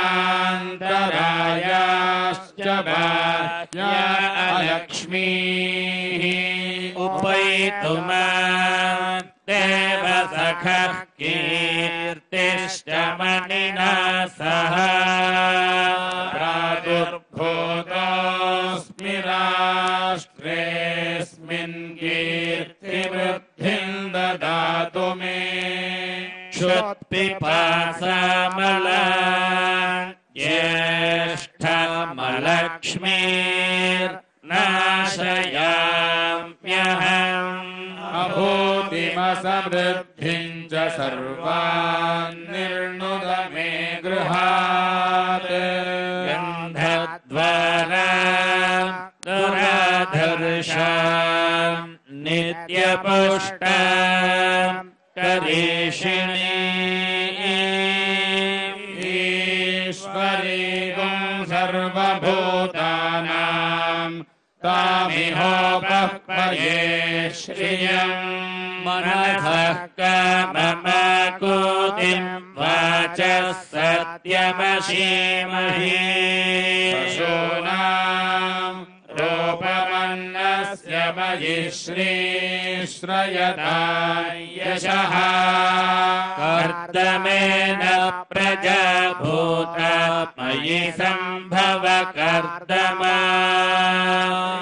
बाह्या अलक्ष्मीः उपैतुमा देवसखः कीर्तिश्च मणिना सह प्रादुर्भूतोऽस्मि राष्ट्रेऽस्मिन् कीर्तिवृद्धिं ददातु मे क्षुत्पिपासामला ज्येष्ठमलक्ष्मीर्नाशयाम्यहम् अभूतिमसमृद्धिं च सर्वान् निर्णुद मे गृहात् गन्धद्वारा दुराधर्षां नित्यपुष्टां करीषिणी ईश्वरीं सर्वभूतानां तामिहोपह्मये श्रियम् मनसः काममाकुतिं वाचः सत्यमशीमहि पशूनां रूपमन्नस्य मयि श्रीश्रयता यशः कर्दमेन प्रजाभूता मयि सम्भव कर्दमा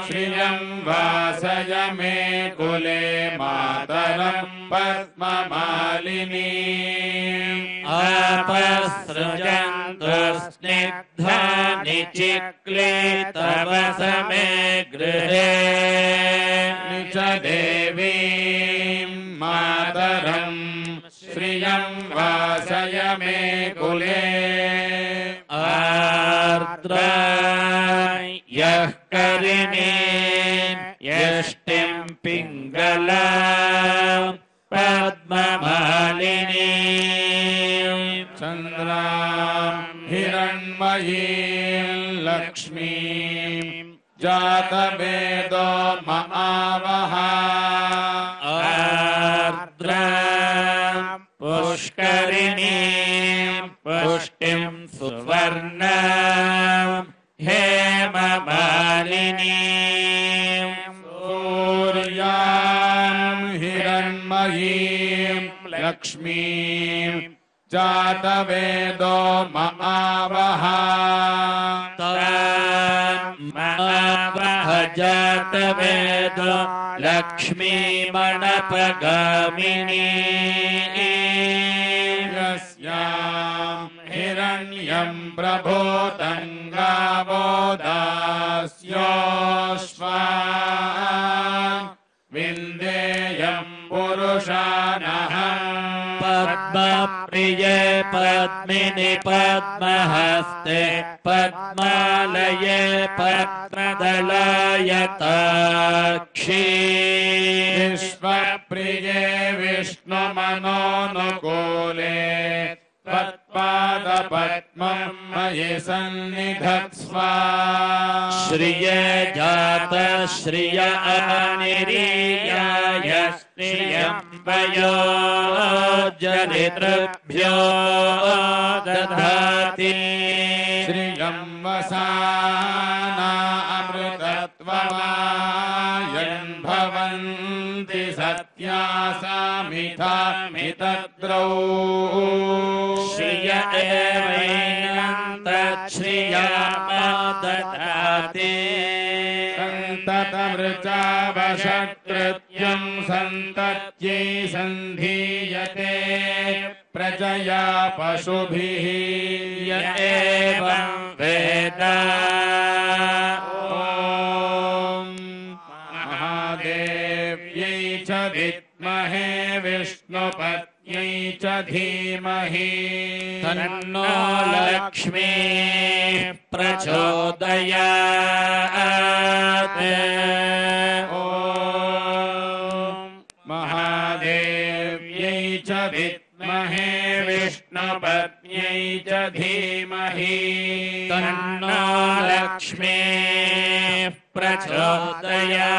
श्रियं वासय मे कुले मातरं पद्ममालिनी आपसृजन्तु स्निग्धानि चिक्ले तव समे गृहे च देवीं मातरं श्रियं वासय मे कुले आर्द्रा यः करिणीं यष्टिं पिङ्गला पद्ममालिनीं चन्द्रां हिरण्मयीं लक्ष्मीं जातवेदो महावः आर्द्रां पुष्करिणीं पुष्टिं सुवर्णां हेममालिनीं सूर्यां हिरण्मयीं लक्ष्मीं जातवेदो महावः महावः जातवेदो लक्ष्मीमणपगामिनी यस्याम् हिरण्यम् प्रभूतम् गावो दास्योऽश्वान् विन्देयम् पुरुषानहम् पद्मप्रिये पद्मिनि पद्महस्ते पद्मालये पद्मदलायताक्षी विश्वप्रिये विष्णुमनोनुकूले त्वत्पादपद्मम् मयि सन्निधत्स्व श्रिये जात श्रिय अनिरीयाय श्रियम् वयो जनितृभ्यो दधाति श्रियम् वसाना अमृतत्वमायन् भवन्ति सत्या सामितामितद्रौ श्रिय एवैनं तच्छ्रियामदधाति सन्ततमृचावशकृत्यम् सन्तत्यै सन्धीयते प्रजया पशुभिः य एवं वेद ॐ महादेव्यै च विद्महे विष्णुपत्न्यै च धीमहि तन्नो लक्ष्मी प्रचोदयात् ॐ महादेव्यै च विद्महे विष्णुपत्न्यै च धीमहि तन्नो लक्ष्मी प्रचोदयात्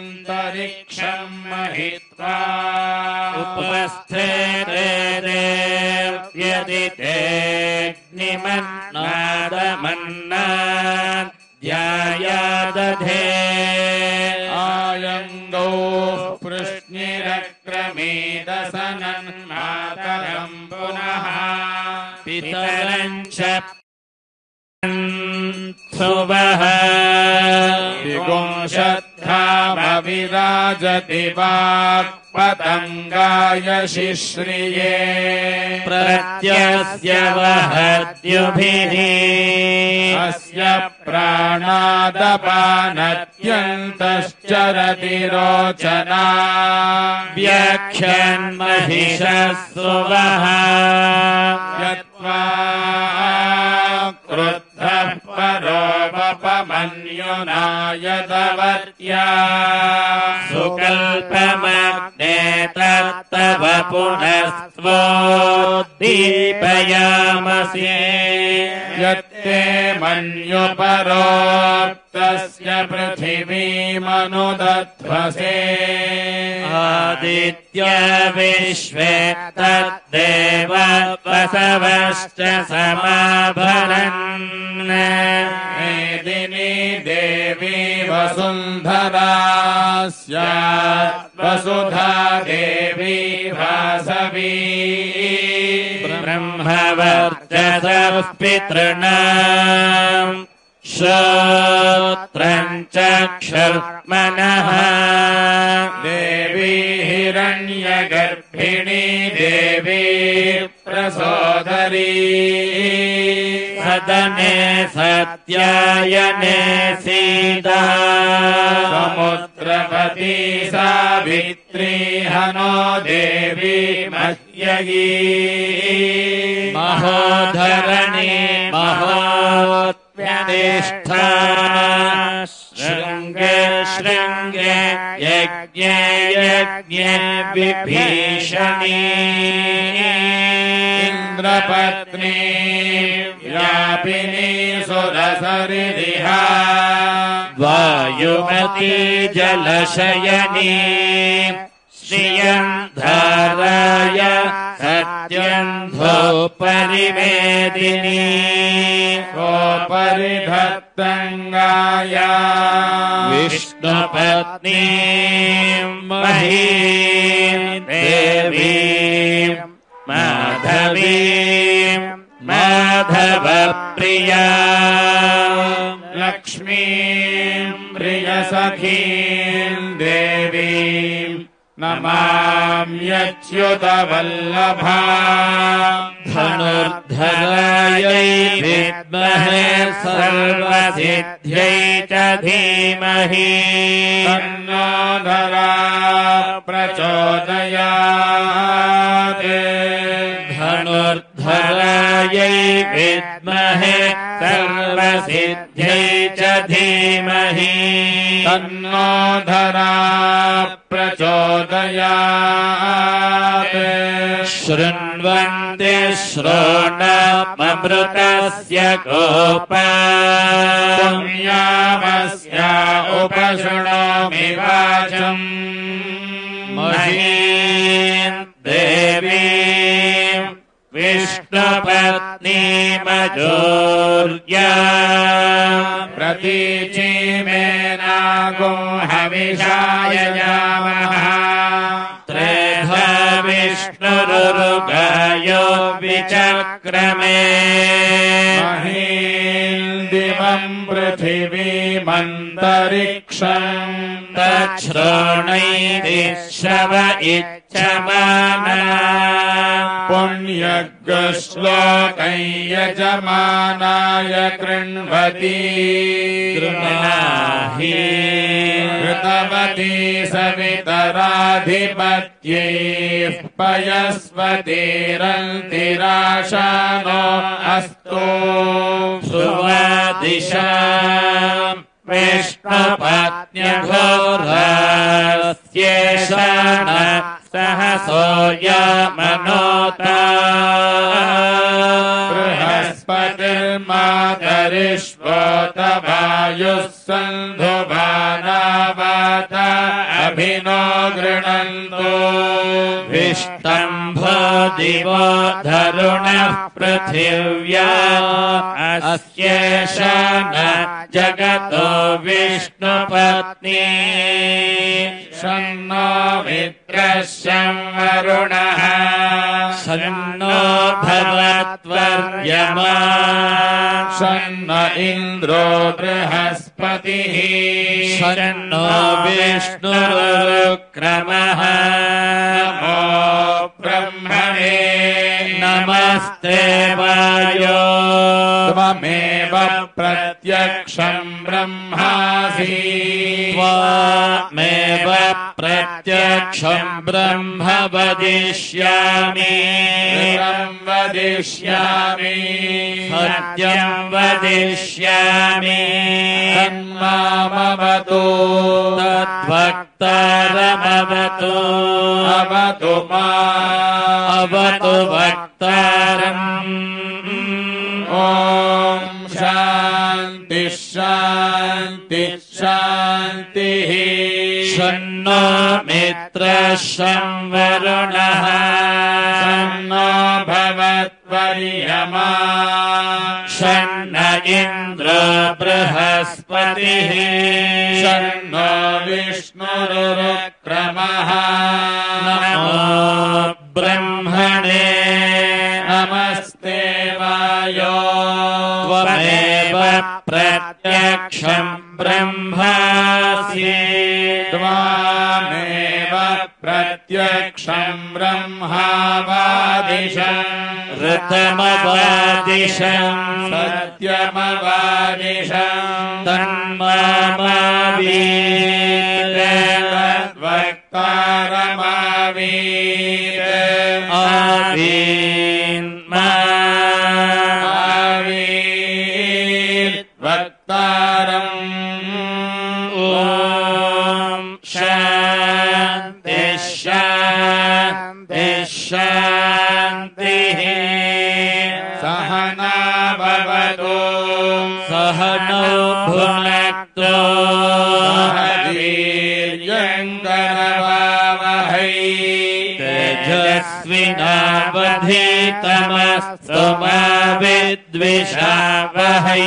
भूमिर्भूम्नाद्योर्वरिणान्तरिक्षम् महित्वा उपस्थेते देव्यदितेऽग्निमन्नादमन्नान् ध्यायादधे आयङ्गौ पृश्निरक्रमेदसनन्मातरम् पुनः पितरम् च सुवः विगुंशद्धामविराजति वाक्पतङ्गाय शिश्रिये प्रत्यस्य वहद्युभिः अस्य प्राणादपानत्यन्तश्चरति रोचना व्याख्यान्महिषः सुवः यत्त्वा क्रुद्धः परोपमन्युना यदवर्त्या सुकल्पमग्ने तत्तव पुनस्त्वोद्दीपयामसि यत्ते मन्युपरोक्तस्य पृथिवीमनुदध्वसे आदित्य विश्वे तद्देव वसवश्च समाभरन् मेदिनी देवी वसुन्धरा स्यात् वसुधा देवी वासवी ब्रह्मवर्चसः पितॄणाम् श्रोत्रम् चक्षुर्मनः देवी हिरण्यगर्भिणी देवी प्रसोदरी सदने सत्यायने सीता समुद्रपती सावित्री हनो देवी मह्यगी महोधरणी महोत्व्यनिष्ठा शृङ्गे शृङ्गे यज्ञे यज्ञे विभीषणी इन्द्रपत्नी व्यापिनी सुरसरिहा वायुमती जलशयनी श्रियम् धाराय सत्यन्धोपरिवेदिनी गोपरिधत्तङ्गाया विष्णुपत्नी मही देवी माधव देवीं माधवप्रिया लक्ष्मीं प्रियसखीं देवीं नमाम्यच्युतवल्लभा धनुर्धरायै विद्महे सर्वसिद्ध्यै च धीमहि तन्नो धरा प्रचोदयात् धनुर्धरायै विद्महे सर्वसिद्ध्यै च धीमहि तन्नो धरा प्रचोदयात् शृण्वन्ति श्रोणममृतस्य गोपा पुण्यामस्य उपशृणोमि वाचम् महीम् देवीम् विष्णुपत्नीमजोर्या प्रतीचीमेनागो हविषाय यामः त्रेधा विष्णुरुगायो विचक्रमे महीम् दिवम् पृथिवीमन्तरिक्षम् तच्छ्रोणैरिश्रव इच्छमाना पुण्यग्श्लोकै यजमानाय कृण्वती गृह्णाहि कृतवती सवितराधिपत्यैः पयस्वतीरन्तिराशानो अस्तु सुवादिशा विष्णुपत्न्यघोरास्येषाण सहसो यामनोता बृहस्पतिर्मातरिष्वोतवायुः सन्धुवानावात अभिनो गृणन्तु विष्टम्भो दिवो धरुणः पृथिव्या अस्येषाण जगतो विष्णुपत्नी शन्नो मित्रः शं वरुणः शन्नो भवत्वर्यमा शन्न इन्द्रो बृहस्पतिः शन्नो विष्णुरुक्रमः नमो ब्रह्मणे नमस्ते वायो त्वमेव प्रत्यक्षं ब्रह्मासि त्वामेव प्रत्यक्षं ब्रह्म वदिष्यामि वदिष्यामि सत्यं वदिष्यामि तन्मामवतु तद्वक्तारमवतु अवतु अवतु वक्तारम् ॐ शान्ति शान्ति शान्तिः शन्नो मित्रः शं वरुणः शन्नो भवत्वर्यमा शन्न इन्द्रो बृहस्पतिः शन्नो विष्णुरुक्रमः नमो ब्रह्मणे नमस्ते वायो त्वमेव प्रत्यक्षं ब्रह्मासि त्वामेव प्रत्यक्षं ब्रह्मावादिशम् ऋतमवादिशम् सत्यमवादिशम् तन्मामावीत वक्तारमावीत आवीन्मा वक्तारम् ॐ शान्ति शान्ति शान्तिः सहना भवतु सहनौ भुनक्तु वीर्यङ्करवावहै तेजस्विनावधीतमस्तु मा विद्विषावहै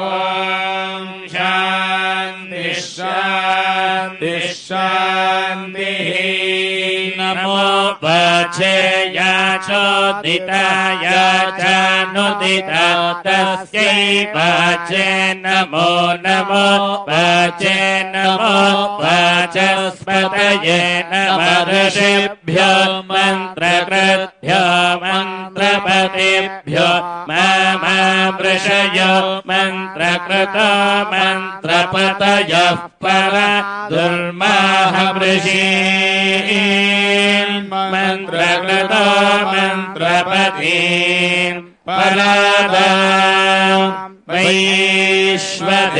ॐ शान्ति शान्ति शान्तिः नमो वचेया चोदिताया चानुदिता तस्यै वचे नमो नमो वचे नमो वाचस्पतये नमः ऋषिभ्यो मन्त्रकृभ्यो मन्त्रपतिभ्यो मामृषयो मन्त्रकृतो मन्त्रपतयः परा दुर्माहवृषीन् मन्त्रकृतो मन्त्रपतीन् परादा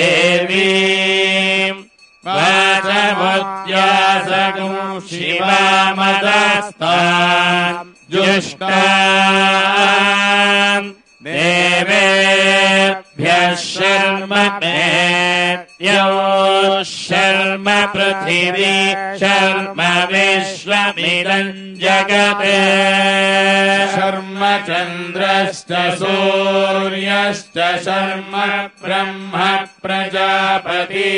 वैश्वदेवीम् वाचमुद्यासगुं शिवामदस्तान् जुष्टान् देवेभ्यः शर्म मेद्यो शर्म पृथिवी शर्म विश्वमिदं जगते शर्म चन्द्रश्च सूर्यश्च शर्म ब्रह्म प्रजापति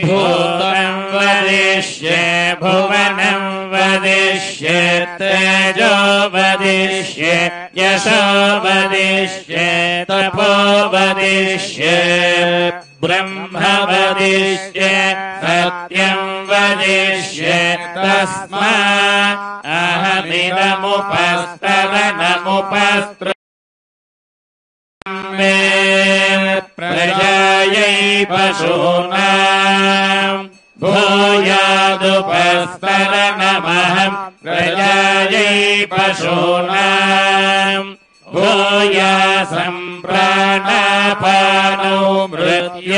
भूतं वदिष्ये भुवनं वदिष्ये तेजो वदिष्ये यशो वदिष्ये तपो वदिष्ये ब्रह्म वदिष्ये सत्यं वदिष्ये तस्मात् अहमिदमुपस्तरनमुपस्त्र मे प्रजायै पशूनाम् भूयादुपस्तरनमहं प्रजायै पशूनाम् भूयासं प्राणापानौ मृत्योर्मापातं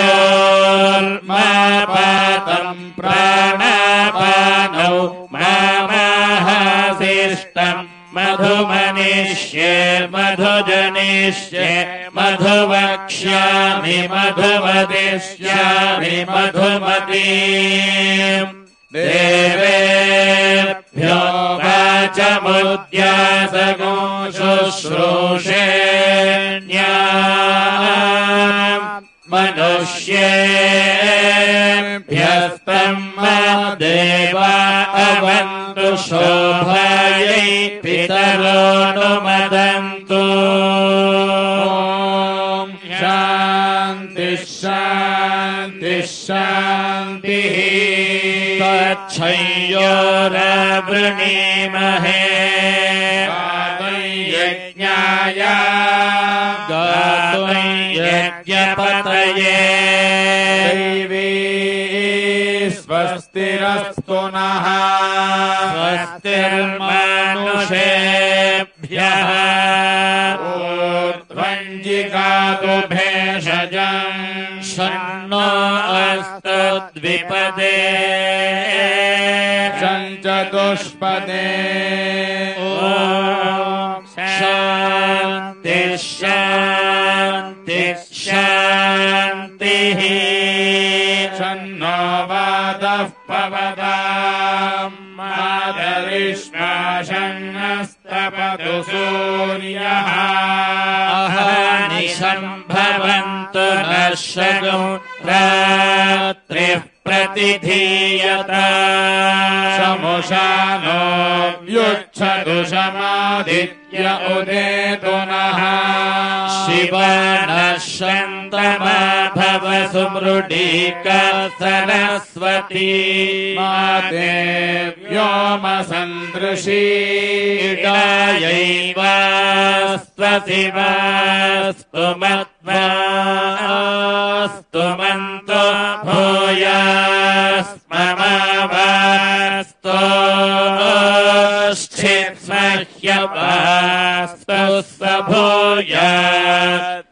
प्राणापानौ मामाहासिष्टम् मधुमनिष्ये मधुजनिष्ये मधुवक्ष्यामि मधुवदिष्यामि मधुमतीम् देवेभ्यो वाचमुद्यासगो शुश्रूषेण्याम् मनुष्येभ्यस्तं देवा अवन्तु शोभायै पितरोऽनुमदन्तु शान्तिः शान्तिः शान्तिः तच्छयोरवृणीमहे यज्ञाय गातुं यज्ञपतये दैवी स्वस्तिरस्तु नः स्वस्तिर्मानुषेभ्यः ऊर्ध्वञ्जिगातु भेषजम् शन्नो अस्तु द्विपदे चतुष्पदे ॐ शान्तिः शान्तिः शान्तिः शन्नो वादः पवताम् मातरिष्मा शन्नस्तपतु सूर्यः अहनिशं भवन्तु नश्यगं रात्रिः प्रतिधीयता शमुशानो व्युच्छतु शमादित्य उदेतु नः शिवानः शन्तमा भव सुमृडीका सरस्वती माते व्योमसन्दृशी इडायैवास्त्वसि वास्तु मत्वास्तु मन्तो भूयास्ममावास्तो स्थित्स्मह्यवास्तु स भूयात्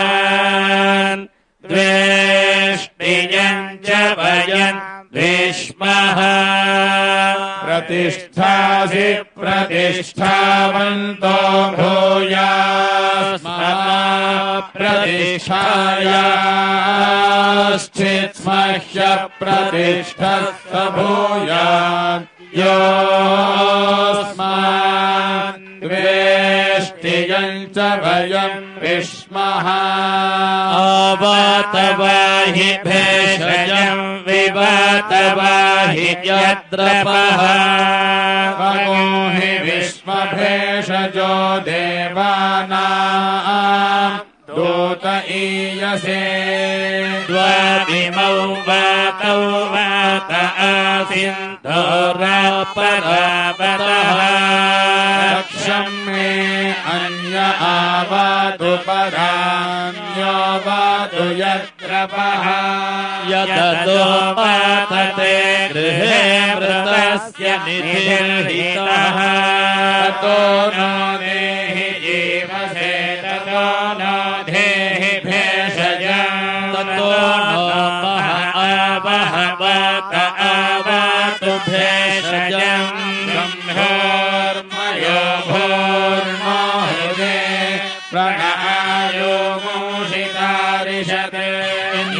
योऽस्मान् द्वेष्टियं च वयं द्वेष्मः प्रतिष्ठासि प्रतिष्ठावन्तो भूयास्मा प्रतिष्ठायाश्चित्स्मह्य प्रतिष्ठस्स भूयात् योऽस्मान् द्वेष्टियं च वयं विष्मः अवतवाहि भेषजं विवतवाहि हि यद्रपः भगो हि विश्वभेषजो देवानाम् दूत ईयसे द्वादिमौ वातौ वात आसिन्धोरापरावतः रक्षम् मे अन्य आवातु परान्यो वातु यद्रपः यदतो पातते गृहे मृतस्य निधिर्हितः ततो नो देहि जीवसे ततो नो देहि भेषजम् ततो नो मह आवहवत आवातु भेषजम् ब्रह्मोर्मयो भूर्णो हृदे प्रणआयो मूषितारिषते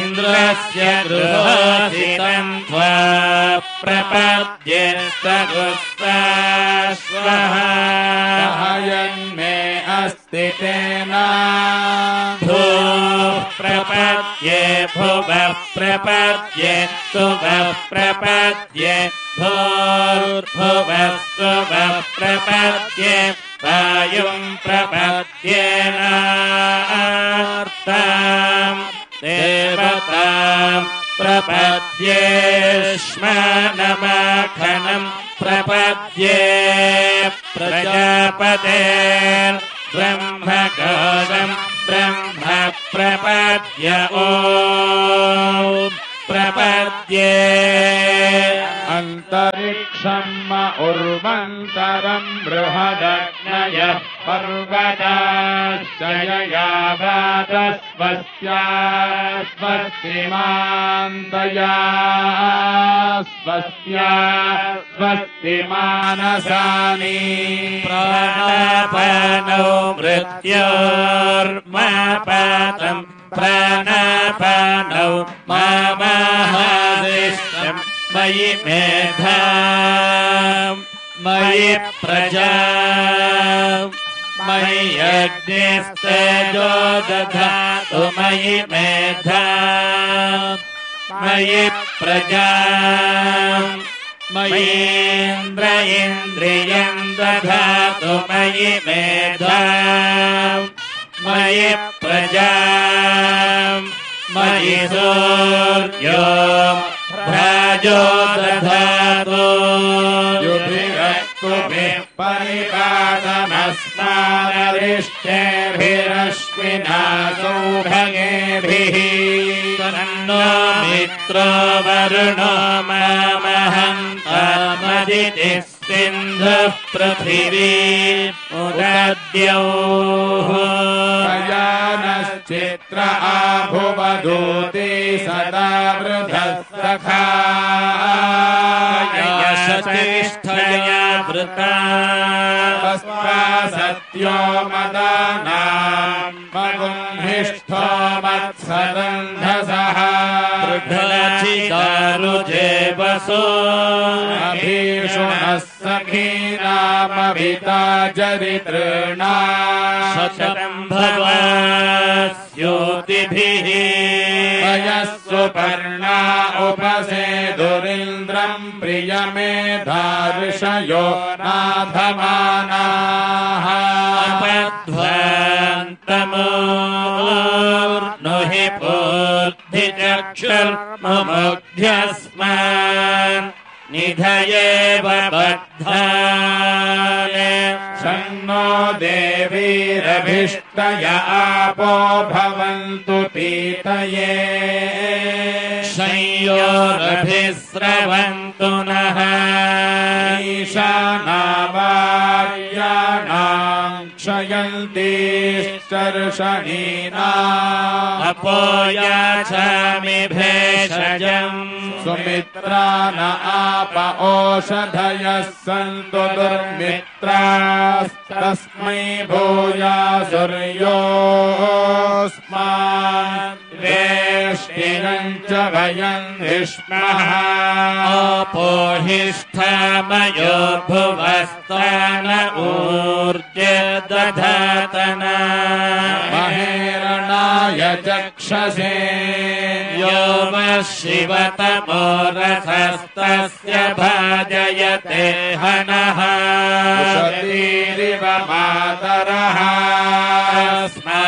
इन्द्रस्य गृहोदितं त्वा प्रपद्ये सगुस्ताश्वः सहयन्मे अस्ति तेन भूः प्रपद्ये भुवः प्रपद्ये सुवः प्रपद्ये भूर्भुवः सुवः प्रपद्ये वायुं प्रपद्येनार्ताम् देवताम् प्रपद्ये श्मनमाखनम् प्रपद्ये प्रजापतेर्ब्रह्मगोदम् ब्रह्म प्रपद्य ॐ प्रपद्ये अन्तरिक्षम् उर्वन्तरम् बृहदग्नयः पर्वताश्च ययावातस्वस्या स्वस्तिमान्तया स्वस्या स्वस्ति मानसानि प्राणापानौ मृत्योर्मापातम् प्राणापानौ मामाहादिष्टम् मयि मेधा मयि प्रजा मयि यज्ञस्तेजो दधातु मयि मेधा मयि प्रजा मयीन्द्र इन्द्रियम् दधातु मयि मेधा मयि प्रजा मयि सूर्यो भ्राजो दधातु युभिरक्तुभिः परिपातमस्मानरिष्टेभिरश्विना सौभगेभिः तन्नो मित्रो वरुणो मामहन्तामदितिः सिन्धुः पृथिवी उदद्यौः प्रयानश्चित्र आभुवदूति सदा वृधः सखा यशतिष्ठया वृता सत्यो मदानाम् मगुंहिष्ठो मत्सदन्धसः दृढलचिदारुजे वसो अभीषुणः सखीनामभिता चरितॄणाम् शतम् भवास्योतिभिः वयस्सु पर्णा उपसेदुरिन्द्रम् प्रियमेधाऋषयो नाधमानाः अपध्वान्तमोर्नुहि पूर्धिचक्षुर्मुमुग्ध्यस्मान् निधयेव बद्धाने शन्नो देवीरभिष्टय आपो भवन्तु पीतये संयोरभिस्रवन्तु नः ईशानावार्याणाम् क्षयन्तीश्चर्षणीनाम् अपोयाचामि भेषजम् सुमित्रा न आप ओषधयः सन्तु दुर्मित्रास्तस्मै भूयासुर्योऽस्मान् वेष्टिनम् च वयम् विष्मः अपोहिष्ठामयो भुवस्तान ऊर्जे दधातना महेरणाय चक्षसे यो व्योमः शिवतमो रथस्तस्य भाजयते हनः उषतीरिव मातरः तस्मा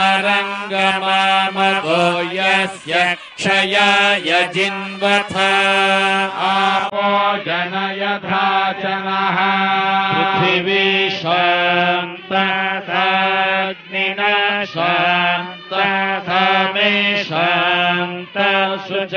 अरङ्गमामगो यस्य क्षयाय जिन्वथ आपो जनयधाचनः पृथिवी शान्तग्निना शान्तमे शान्तसुज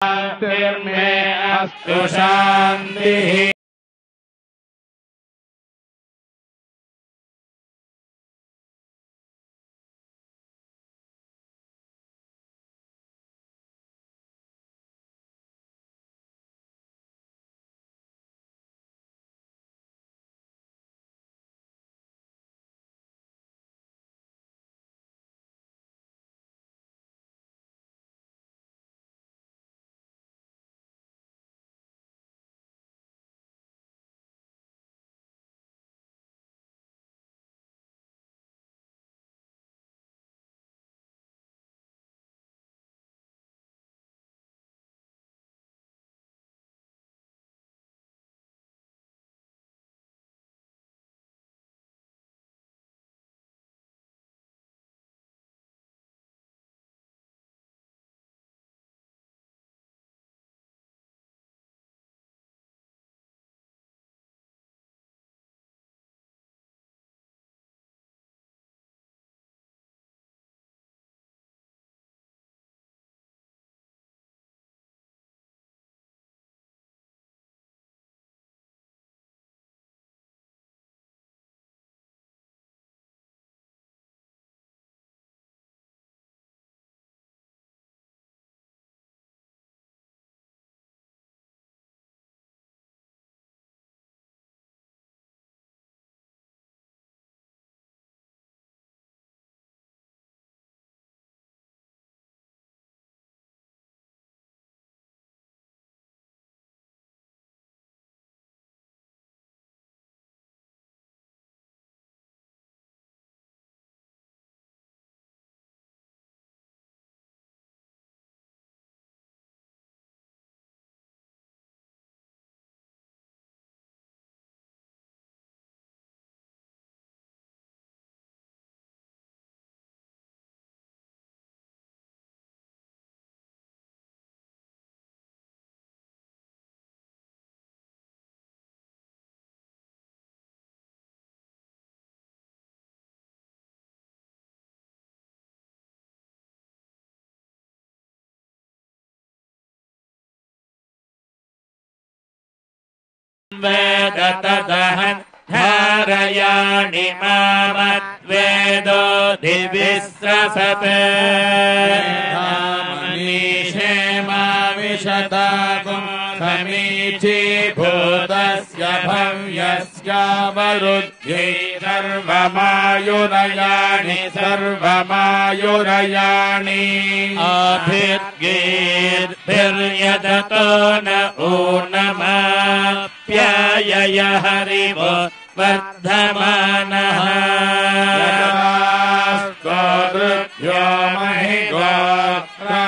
शान्तिर्मे अस्तु शान्तिः वेद तदहं धारयाणि मामद्वेदो दिविस्रसते मनीषे माविशताकुं समीची भूतस्य भव्यस्यावरुध्ये सर्वमायुरयाणि आभिर्गीर्भिर्यदतो न ऊनमाप्यायय हरिवो वर्धमानः गोदृभ्यो महि गोत्रा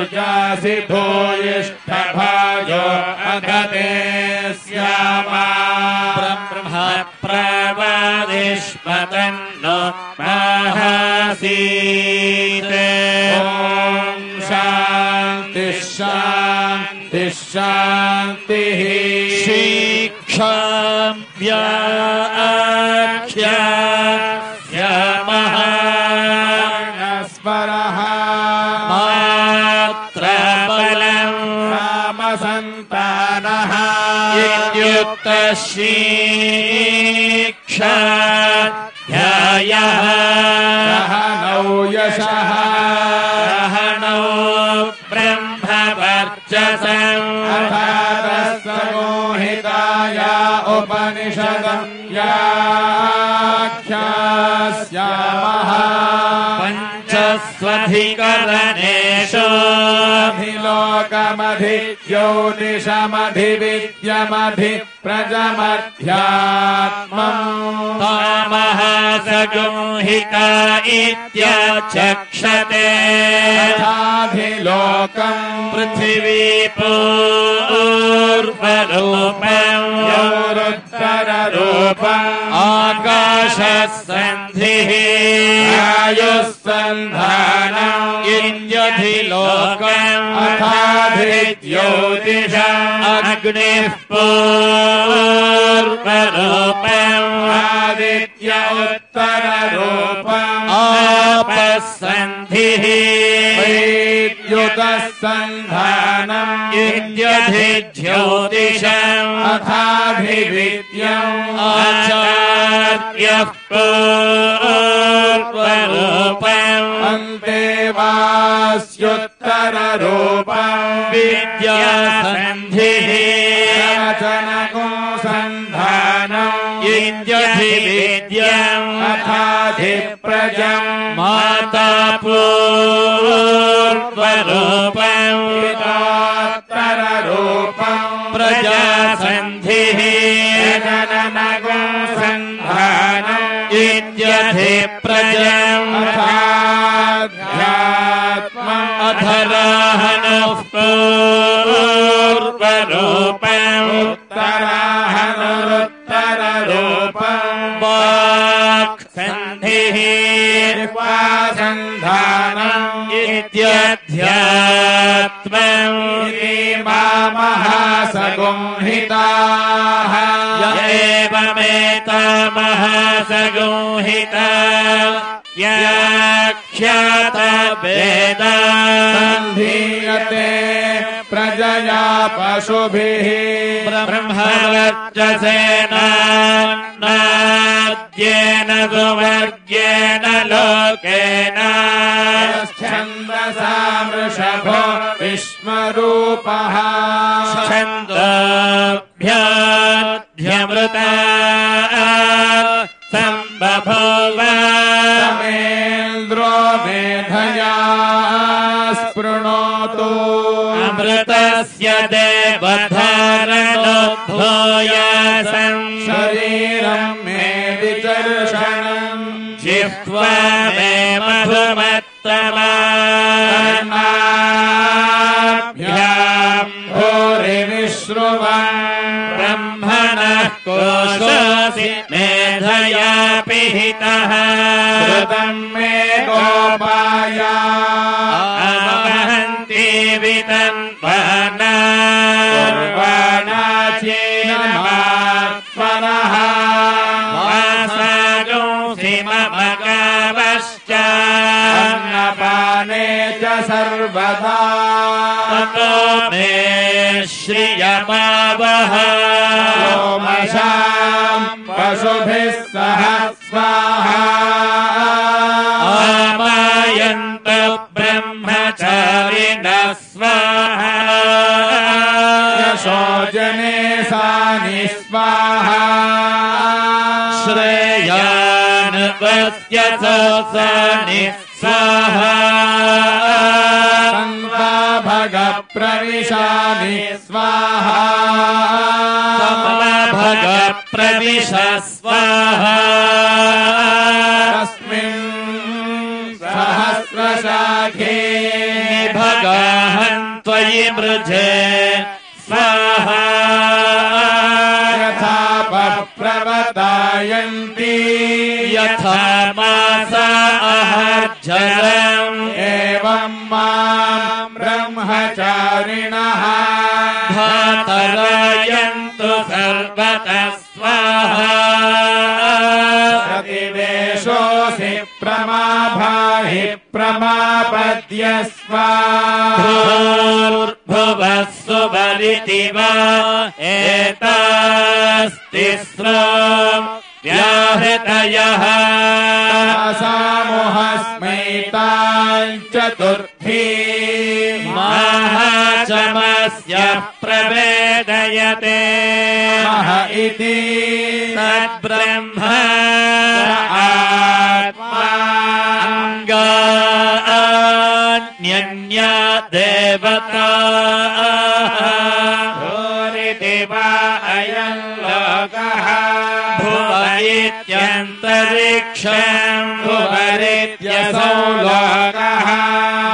ऊजासि भूयिष्ठभाजो अधते स्यामा प्रवदिष्मतन्नो महासीत् ॐ शान्ति शान्ति शान्तिः शीक्षाभ्याख्यामः स्मरः मात्रबलम् रामसन्तानः युक्तशीक्षाध्यायः सहनौ यशः सहनौ ब्रह्मवर्चसम् अथातस्तमोहिताय उपनिषदम् व्याख्यास्यामः पञ्चस्वधिकरणेषु लोकमधिज्योतिषमधिविद्यमधि प्रजमध्यात्मम् तामः सगुंहिता इत्यचक्षते तथाधिलोकम् पृथिवी पूर्वरूपम् यौरुत्तररूपम् आकाशसन्धिः आयुस्सन्धानम् इत्यधिलोकम् अथाधिज्योतिषम् अग्निः पूर्वरूपम् आदित्य उत्तररूपम् आपस्सन्धिः वैद्युतसन्धानम् इत्यधिज्योतिषम् अथाधिविद्यम् आचार्यः पूर्वरूपम् अन्तेवास्युत्तररूपम् विद्यासन्धिः रचनको सन्धानम् इत्यधिविद्यम् अथाधिप्रजम् माता पूर्वरूपम् पितोत्तररूपम् प्रजासन्धिः जननको सन्धानम् इत्यधिप्रजम् अथाध्यात्मम् अधराहनः पूर्वरूपम् उत्तराहनुरुत्तररूपम् वाक्सन्धिः सन्धानम् इत्यध्यात्मम् महासगुंहिताः य एवमेतामः सगुंहिता व्याख्यातवेदा सन्धीयते प्रजया पशुभिः ब्रह्मवर्चसेनाद्येन सुवर्ग्येन लोकेन छन्दसा वृषभो विश्वरूपः छन्दोभ्याध्यमृता सम्बभूव समेन्द्रो मेधया स्पृणोतु अमृतस्य देवधारणो भूयासम् शरीरम् मे विचर्षणम् जिह्वा मे मधुमत्तमाभ्याम् भूरिविश्रुवम् ब्रह्मणः कोशोऽसि मेधया पिहितः कृतम् मे गोपाया आवहन्ति वितन्वाना सर्वाणाचीनमात्मनः वासागुंसि मम गावश्च अन्नपाने च सर्वदा ततो मे श्रियमावह सोमशाम् पशुभिः सह स्वाहा आमायन्त ब्रह्मचारिणः स्वाहा यशोजने सानि स्वाहा श्रेयान्वस्य सोऽसानि स्वाहा भगप्रविशानि स्वाहा भगप्रविश स्वाहा तस्मिन् सहस्रशाखे भगः त्वयि मृजे स्वाहा यथा प्रवतायन्ति यथा मासा अहर्जरम् एवं मां ब्रह्मचारिणः धातरायन्तु सर्वतः स्वाहा प्रतिवेशोऽसि प्रमाभाहि प्रमापद्य स्वाहा भूर्भुवः सुवरिति वा एतास्तिस्रो व्याहृतयः सामुहस्मैतां चतुर्थी महाचमस्य प्रवेदयते मह इति तद्ब्रह्म आत्मा अङ्गान्यन्या देवता भूरिति वा अयं लोकः भुव इत्यन्तरिक्षम् भुवरित्यसौ लोकः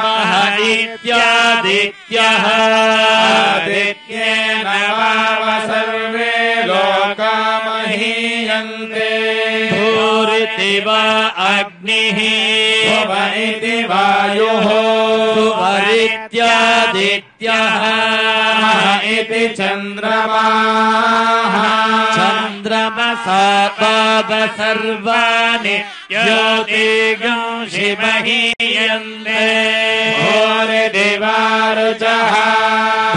मह इत्यादित्यः आदित्येन वाव सर्वे लोका महीयन्ते भूरिति वा अग्निः भुव इति वायुः भुवरित्यादित्यः मह इति चन्द्रमाः चन्द्रमसा सर्वाणि ज्योतिगंषि महीयन्ते भूरिदिवारुचः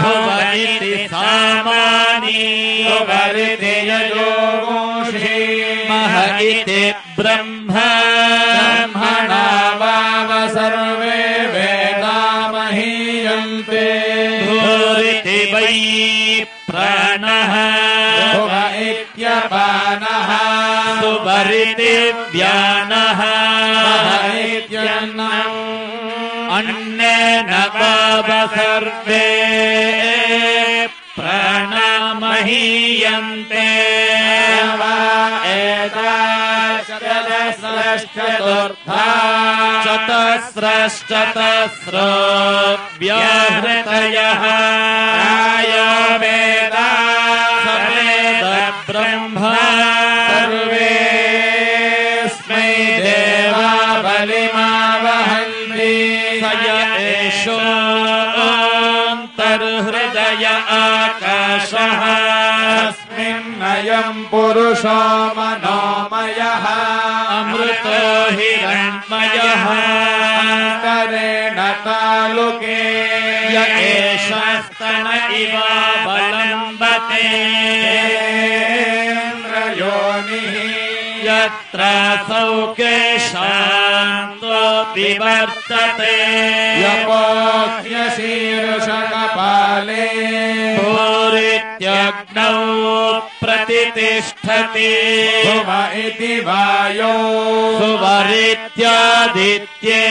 भुव इति सामानि भुवरिति यजोगुंषि मह इति ब्रह्म ब्रह्मणा वाव सर्वे वेदा महीयन्ते भूरिति वै प्राणः भुव इत्यपानः सुवरिति व्यानः मह इत्यन्नम् अन्नेन वाव सर्वे प्राणमहीयन्ते चतस्रश्चतस्रो व्याहृतयः वेदा सवेद ब्रह्म सर्वेऽस्मै देवा बलिमावहन्ति स य एषोऽन्तर्हृदय आकाशः अस्मिन्नयं पुरुषो मनोमयः अमृतो हिरण्मयः अन्तरेण तालुके य एष स्तन इव बलम्बते इन्द्रयोनिः यत्र सौकेशान्तो विवर्तते यपोक्ष्यशीर्षकपाले भूरित्यग्नौ प्रतितिष्ठति भुव इति वायो सुवरित्यादित्ये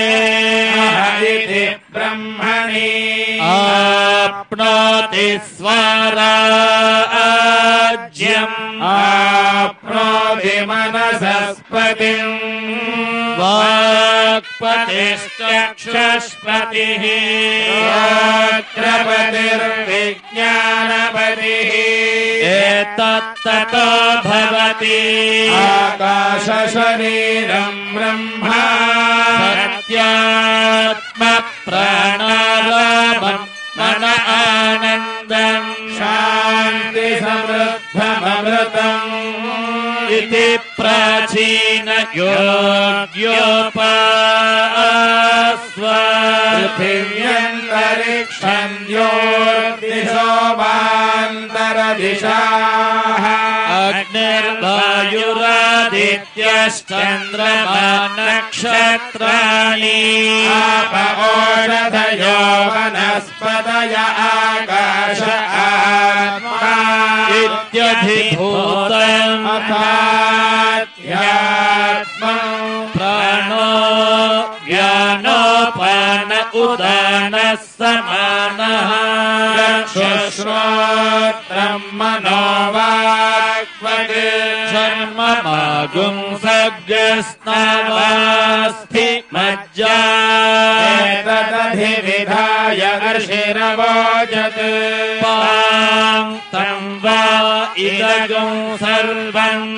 मह इति ब्रह्मणि आप्नोति स्वराज्यम् आप्नोति मनसस्पतिम् वाक्पतिश्चक्षुष्पतिः रात्रपतिर्विज्ञानपतिः एतत्ततो भवति आकाशशरीरम् ब्रह्मा सत्यात्मप्राणारामम् मन आनन्दम् शान्तिसमृद्धममृतम् इति प्राचीन योग्योपास्व पृथिव्यन्तरिक्षम् द्योर्दिशोमान्तरदिशाः अग्निर्वायुरादित्यश्चन्द्रमा नक्षत्राणि आप ओषधयो वनस्पतय आकाश आत्मा इत्यधिभूतम् अथाध्यात्मम् प्राणो व्यानोपान उदानः समानः चक्षुश्रोत्रम् मनोमनः वाक्वग् शर्ममागुं सग्स्नवास्थि मज्जा एतदधिविधाय अर्षिरवोचत् पां तं वा इदगुं सर्वम्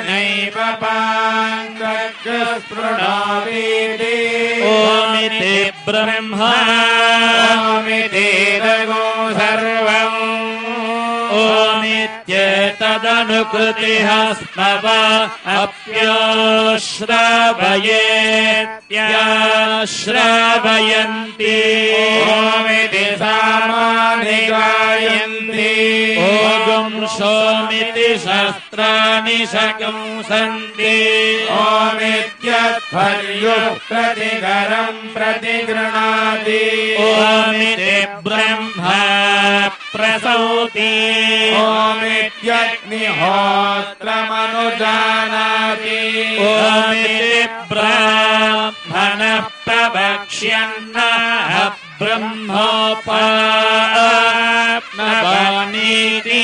नैव पाङ्गस्पृणोतीति ओमिति ब्रह्मा ओमितीदगो सर्वम् ओमित्येतदनुकृतिः स्नव अप्योश्रावयेत्याश्रावयन्ति ओमिति सामानि गायन्ति ओगुं सोमिति शस्त्राणि शकुंसन्ति ओमित्यध्वर्युः प्रतिकरम् प्रतिगृह्णाति ओमिति ब्रह्मा प्रसौति ओमित्यग्निहोत्रमनुजानाति ओमिति ब्राह्मणः प्रवक्ष्यन्नः ब्रह्मोपाप्नवानीति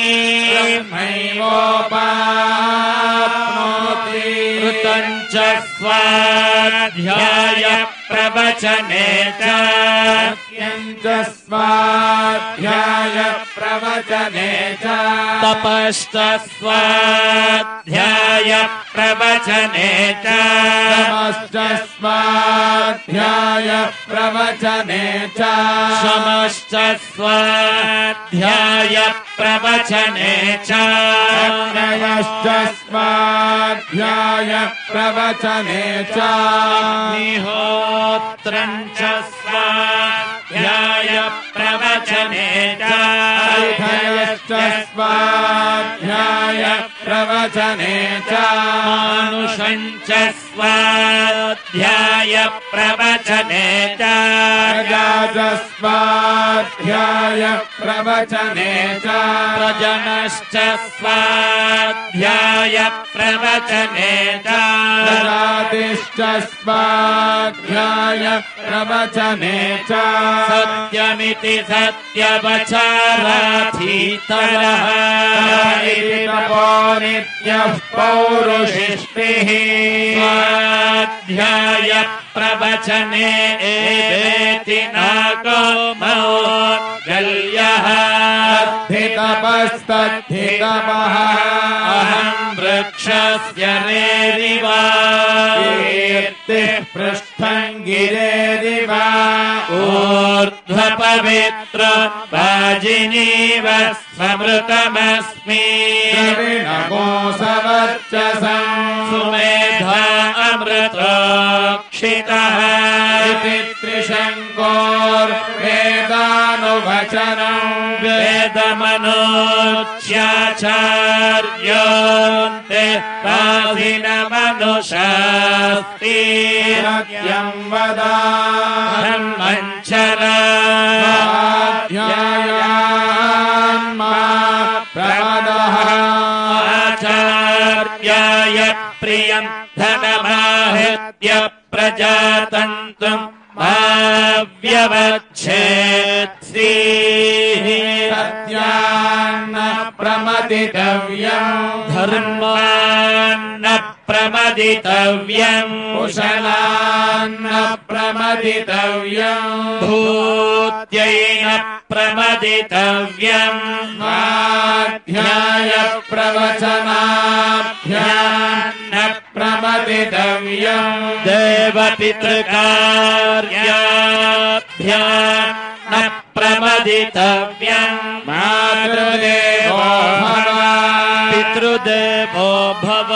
ब्रह्मैवोपाप्नोति ऋतं च स्वाध्याय प्रवचने च च स्वाध्याय प्रवचने च तपश्च स्वाध्याय प्रवचने च तमश्च स्वाध्याय प्रवचने च शमश्च स्वाध्याय प्रवचने च अग्नयश्च स्वाध्याय प्रवचने च अग्निहोत्रं च स्वाध्याय प्रवचने च अर्थयश्च स्वाध्याय प्रवचने च मानुषं च स्वाध्याय प्रवचने च प्रजाच स्वाध्याय प्रवचने च प्रजनश्च स्वाध्याय प्रवचने च प्रजातिश्च स्वाध्याय प्रवचने च सत्यमिति सत्यवचाराधीतरः इति तपो नित्यः पौरुषिष्टिः स्वाध्याय प्रवचने एवेति नाको मौद्गल्यः तपस्तद्धितपः अहं वृक्षस्य रेरिव कीर्तिः पृष्ठम् गिरेरिव ऊर्ध्वपवित्र वाजिनीव समृतमस्मि द्रविणकोसवर्चसम् सुमेधा अमृतोक्षितः इति त्रिशङ्कोर्वेदानुवचनम् वेदमनोच्याचार्योऽन्ते पाधिनमनुशास्ति सत्यम् वद ब्रह्मञ्चरा स्वाध्यायान्मा प्रमदः आचार्याय प्रियं धनमाहृत्य प्रजातन्तुम् मा व्यवच्छेत्सि सत्यान्न प्रमदितव्यम् धर्मान्न प्रमदितव्यम् कुशलान्न प्रमदितव्यम् भूत्यैन प्रमदितव्यम् स्वाध्याय प्रवचनाभ्यान्न प्रमदितव्यम् देवपितृकार्याभ्याम् न प्रमदितव्यम् मातृदेवो भव पितृदेवो भव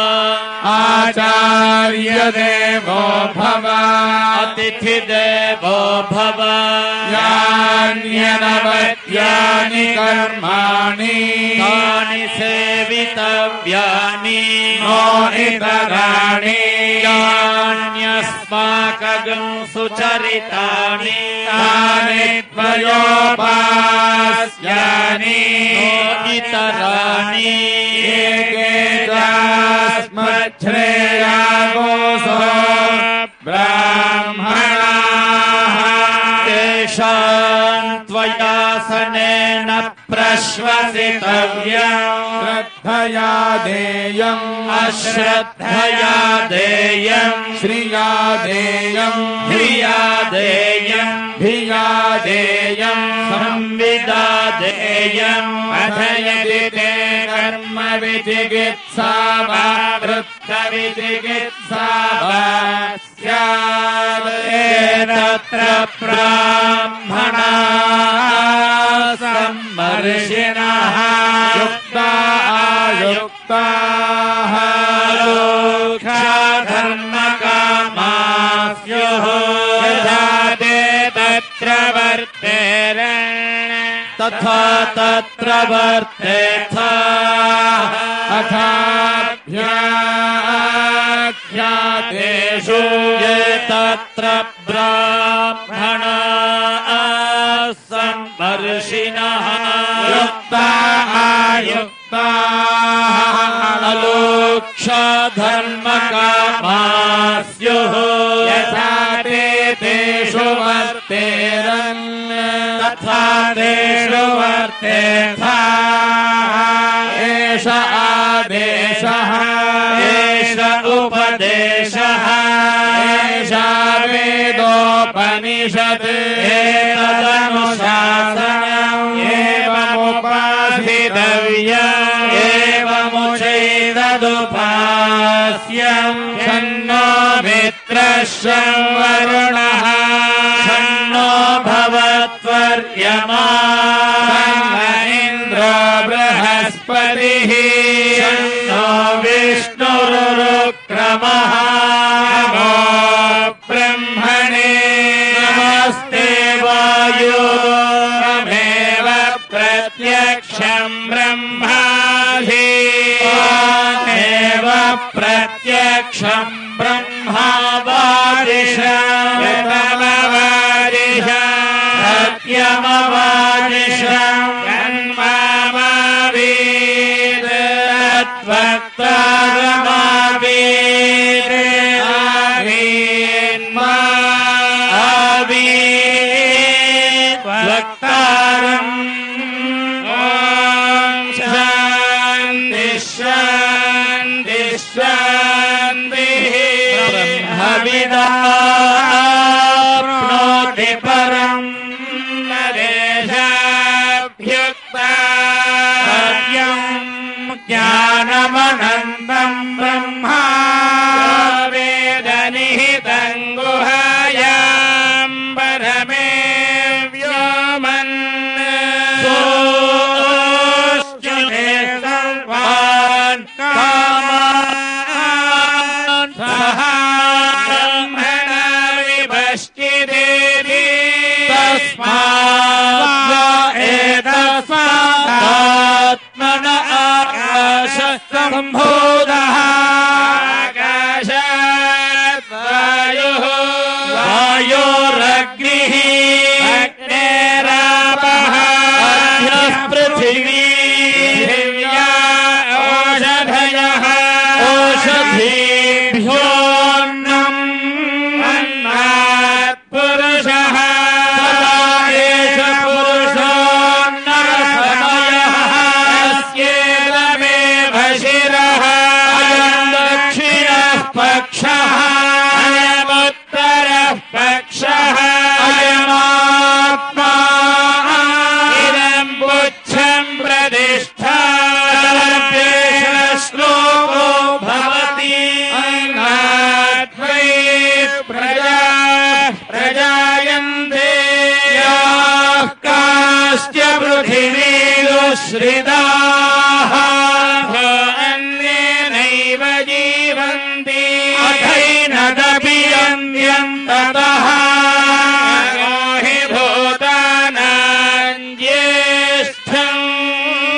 आचार्यदेवो भव अतिथिदेवो भव यान्यनवद्यानि कर्माणि तानि सेवितव्यानि नो इतराणि यान्यस्माकं सुचरितानि तानि त्वयोपास्यानि नो इतराणि एकेतास्मच्छ्रेयागोसो ब्राह्मणाः तेषां त्वयासनेन प्रश्न अश्वसितव्यम् श्रद्धया देयम् अश्रद्धया देयम् श्रिया देयम् धिया देयम् धिया देयम् संविदा देयम् अथयति ते कर्म विचिकित्सा वा वृत्त विचिकित्सा वा स्यात् तत्र ब्राह्मणाः सम्मर्षिणः युक्ता आयुक्ताः लोकधर्मकामाः स्युः यथा ते तत्र वर्तेरन् तथा तत्र वर्तेथाः अथाभ्याख्यातेषु ये तत्र ब्राह्मणाः सम्मर्षिणः युक्ता आयुक्ताः अलोक्षधर्मकामाः स्युः यथा ते तेषु वर्तेरन् तथा तेषु वर्तेथाः एष आदेशः एष उपदेशः एषा वेदोपनिषत् एतदनुशासनम् एवमुपासितव्यम् एवमुचैतदुपास्यम् शन्नो मित्रः वरुणः शन्नो भवत्वर्यमा शन्न इन्द्रो बृहस्पतिः शन्नो विष्णुरुक्रमः नमो ब्रह्मणे नमस्ते वायो त्वमेव प्रत्यक्षम् ब्रह्मासि त्वमेव प्रत्यक्षम् ब्रह्मावादिशम् सत्यमवादिशम् जन्मावीद तत्त्वक्तारमावीद आवीन्मा आवीद वक्तारम् ॐ शान्ति शान्ति शान्तिः ब्रह्मविदाप्नोति परम् नरेशाभ्युक्ता सत्यम् ज्ञानमनन्तम् ब्रह्मा वेदनिहितम् गुहायाम् परमे व्योमन् सोऽश्चुते सर्वान् कामान् सः ब्रह्मण विभश्चिदेति तस्मात् एतस्मादात्मन आकाशसम्भूतः आकाशात् वायुः वायोरग्निः अग्नेरापः अद्यः पृथिवी पृथिव्या ओषधयः ओषधीभ्योऽन्नम् अन्नात् पुरुषः सदा एष पुरुषोऽन्नसमयः अस्येदमेव शिरः अयम् दक्षिणः पक्षः अयमुत्तरः पक्षः अयमात्मा इदम् पुच्छम् प्रतिष्ठा श्लोको भवति अन्नाद्वै प्रजा प्रजायन्ते याः काश्च पृथिवीरुश्रिताः अन्येनैव जीवन्ति अथैनदपि अन्यन्ततः हि भूतानाम् ज्येष्ठम्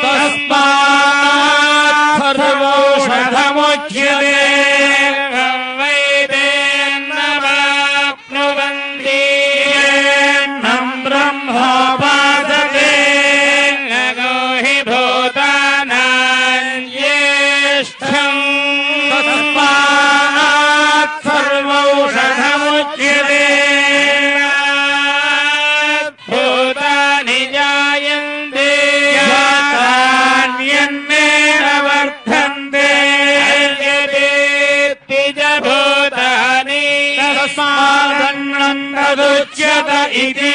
तस्मात् सर्वौषधमुच्यते वैदेन्नवाप्नुवन्ति येन्नम् ब्रह्मोपासते नो हि भूतानाम् ज्येष्ठम् तस्मात् सर्वौषधमुच्यते भूतानि जायन्ते यत् विधत इति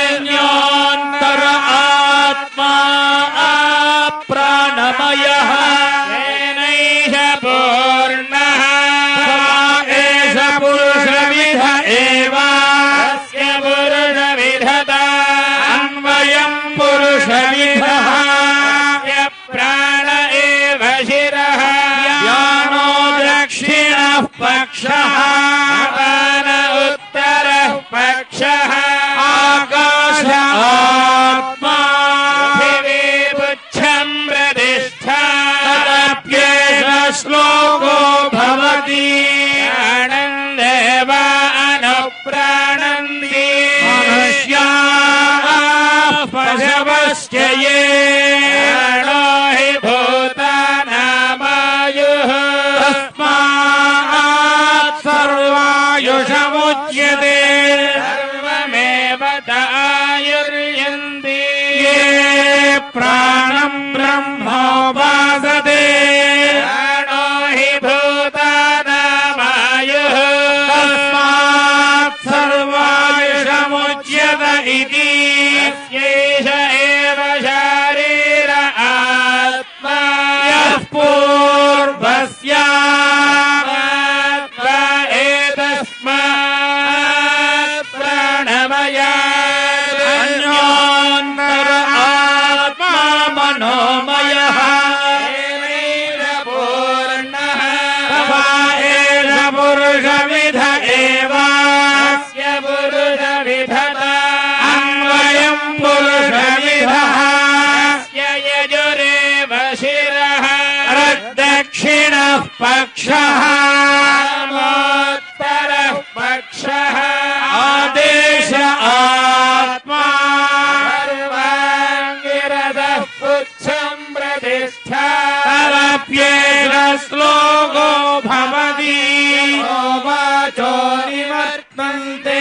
एतस्मादन्नरथमयान्योऽन्तर आत्मा प्राणमयः तेनैष पूर्णः एष पुरुषविध एव अस्य पुरुषविधत अन्वयम् पुरुषविधः प्राण एव शिरः ज्ञानो दक्षिणः पक्षः अपान उत्तरः पक्षः आकाश आत्मा पृथिवी पुच्छं प्रतिष्ठा तदप्येष श्लोको भवति प्राणन्देव अनुप्राणन्ति मनुष्याः पशवश्च ये प्राणो हि भूतानामायुः तस्मात् सर्वायुषमुच्यते सर्वमेव त आयुर्यन्ति ये प्राणम् ब्रह्मोपासते प्राणो हि भूतानामायुः तस्मात् सर्वायुषमुच्यत इति यस्यैष एव शारीर आत्मा यः पूर्वस्यात् एतस्मात् प्राणमयात् अन्योऽन्तर आत्मा मनोमयः तेनैष पूर्णः एष पुरुषविध एव अस्य पुरुषविधत अन्वयम् पुरुषविधः अस्य यजुरेव शिरः दक्षिणः पक्षः उत्तरः पक्षः आदेश आत्मा सर्वाङ्गिरदः पुच्छं प्रतिष्ठा तदप्येष श्लोको भवति वाचो निवर्तन्ते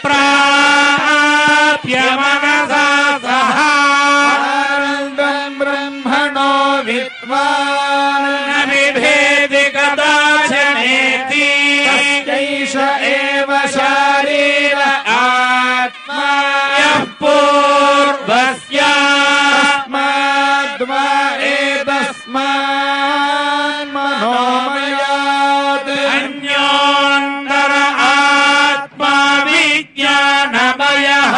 प्राप्य मनसा सह आनन्दम् ब्रह्मणो विद्वान् न बिभेति कदाचनेति तस्यैष एव शारीर आत्मा यः पूर्वस्यास्माद्वा एतस्मान् मनोमयात् अन्योऽन्तर आत्मा विज्ञानमयः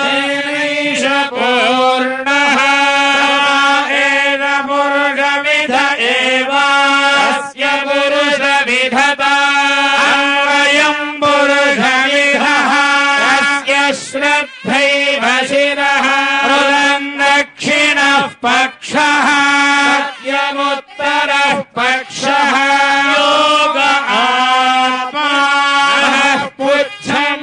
तेनैष पूर्णः एष पुरुषविध एव अस्य पुरुषविधत अन्वयम् पुरुषविधः अस्य श्रद्धैव शिरः दक्षिणः पक्षः सत्यमुत्तरः पक्षः योग आत्मा पुच्छं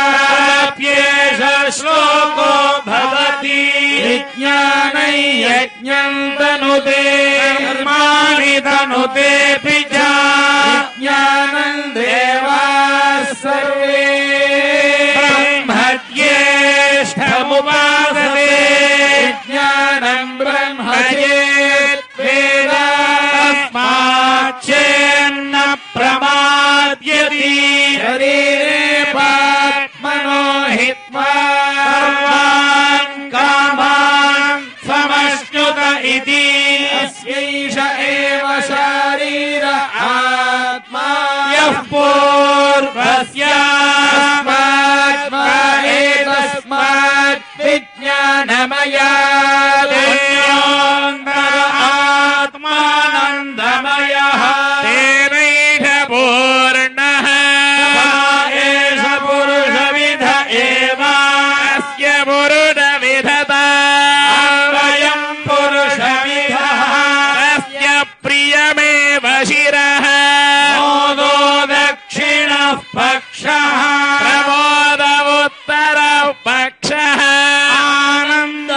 प्रतिष्ठाप्येष श्लोको भवति विज्ञानै यज्ञम् तनुते कर्माणि तनुतेऽपि च विज्ञानम् देवाः सर्वे ब्रह्मज्येष्ठमुपासते विज्ञानम् ब्रह्म चेद्वेद तस्माच्चेन्न प्रमाद्यति शरीरे पात्मनो हित्वा सर्वान् कामान् समश्नुत इति अस्यैष एव शारीर आत्मा यः पूर्वस्यास्मात् एतस्मात् विज्ञानमयात् आत्मानन्दमयः तेनैष पूर्णः एष पुरुषविध एव अस्य पुरुषविधत अन्वयम् पुरुषविधः अस्य प्रियमेव शिरः मोदो दक्षिणः पक्षः प्रमोद उत्तरः पक्षः आनन्द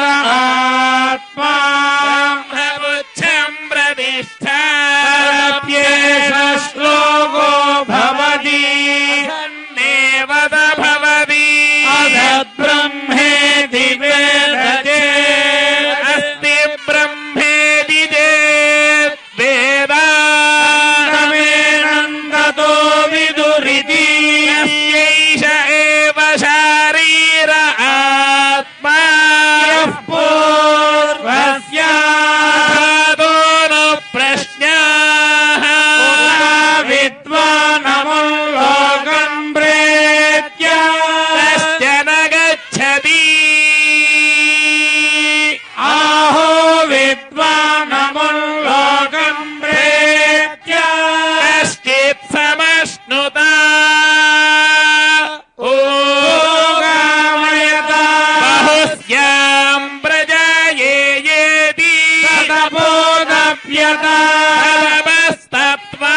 బలమస్తత్వా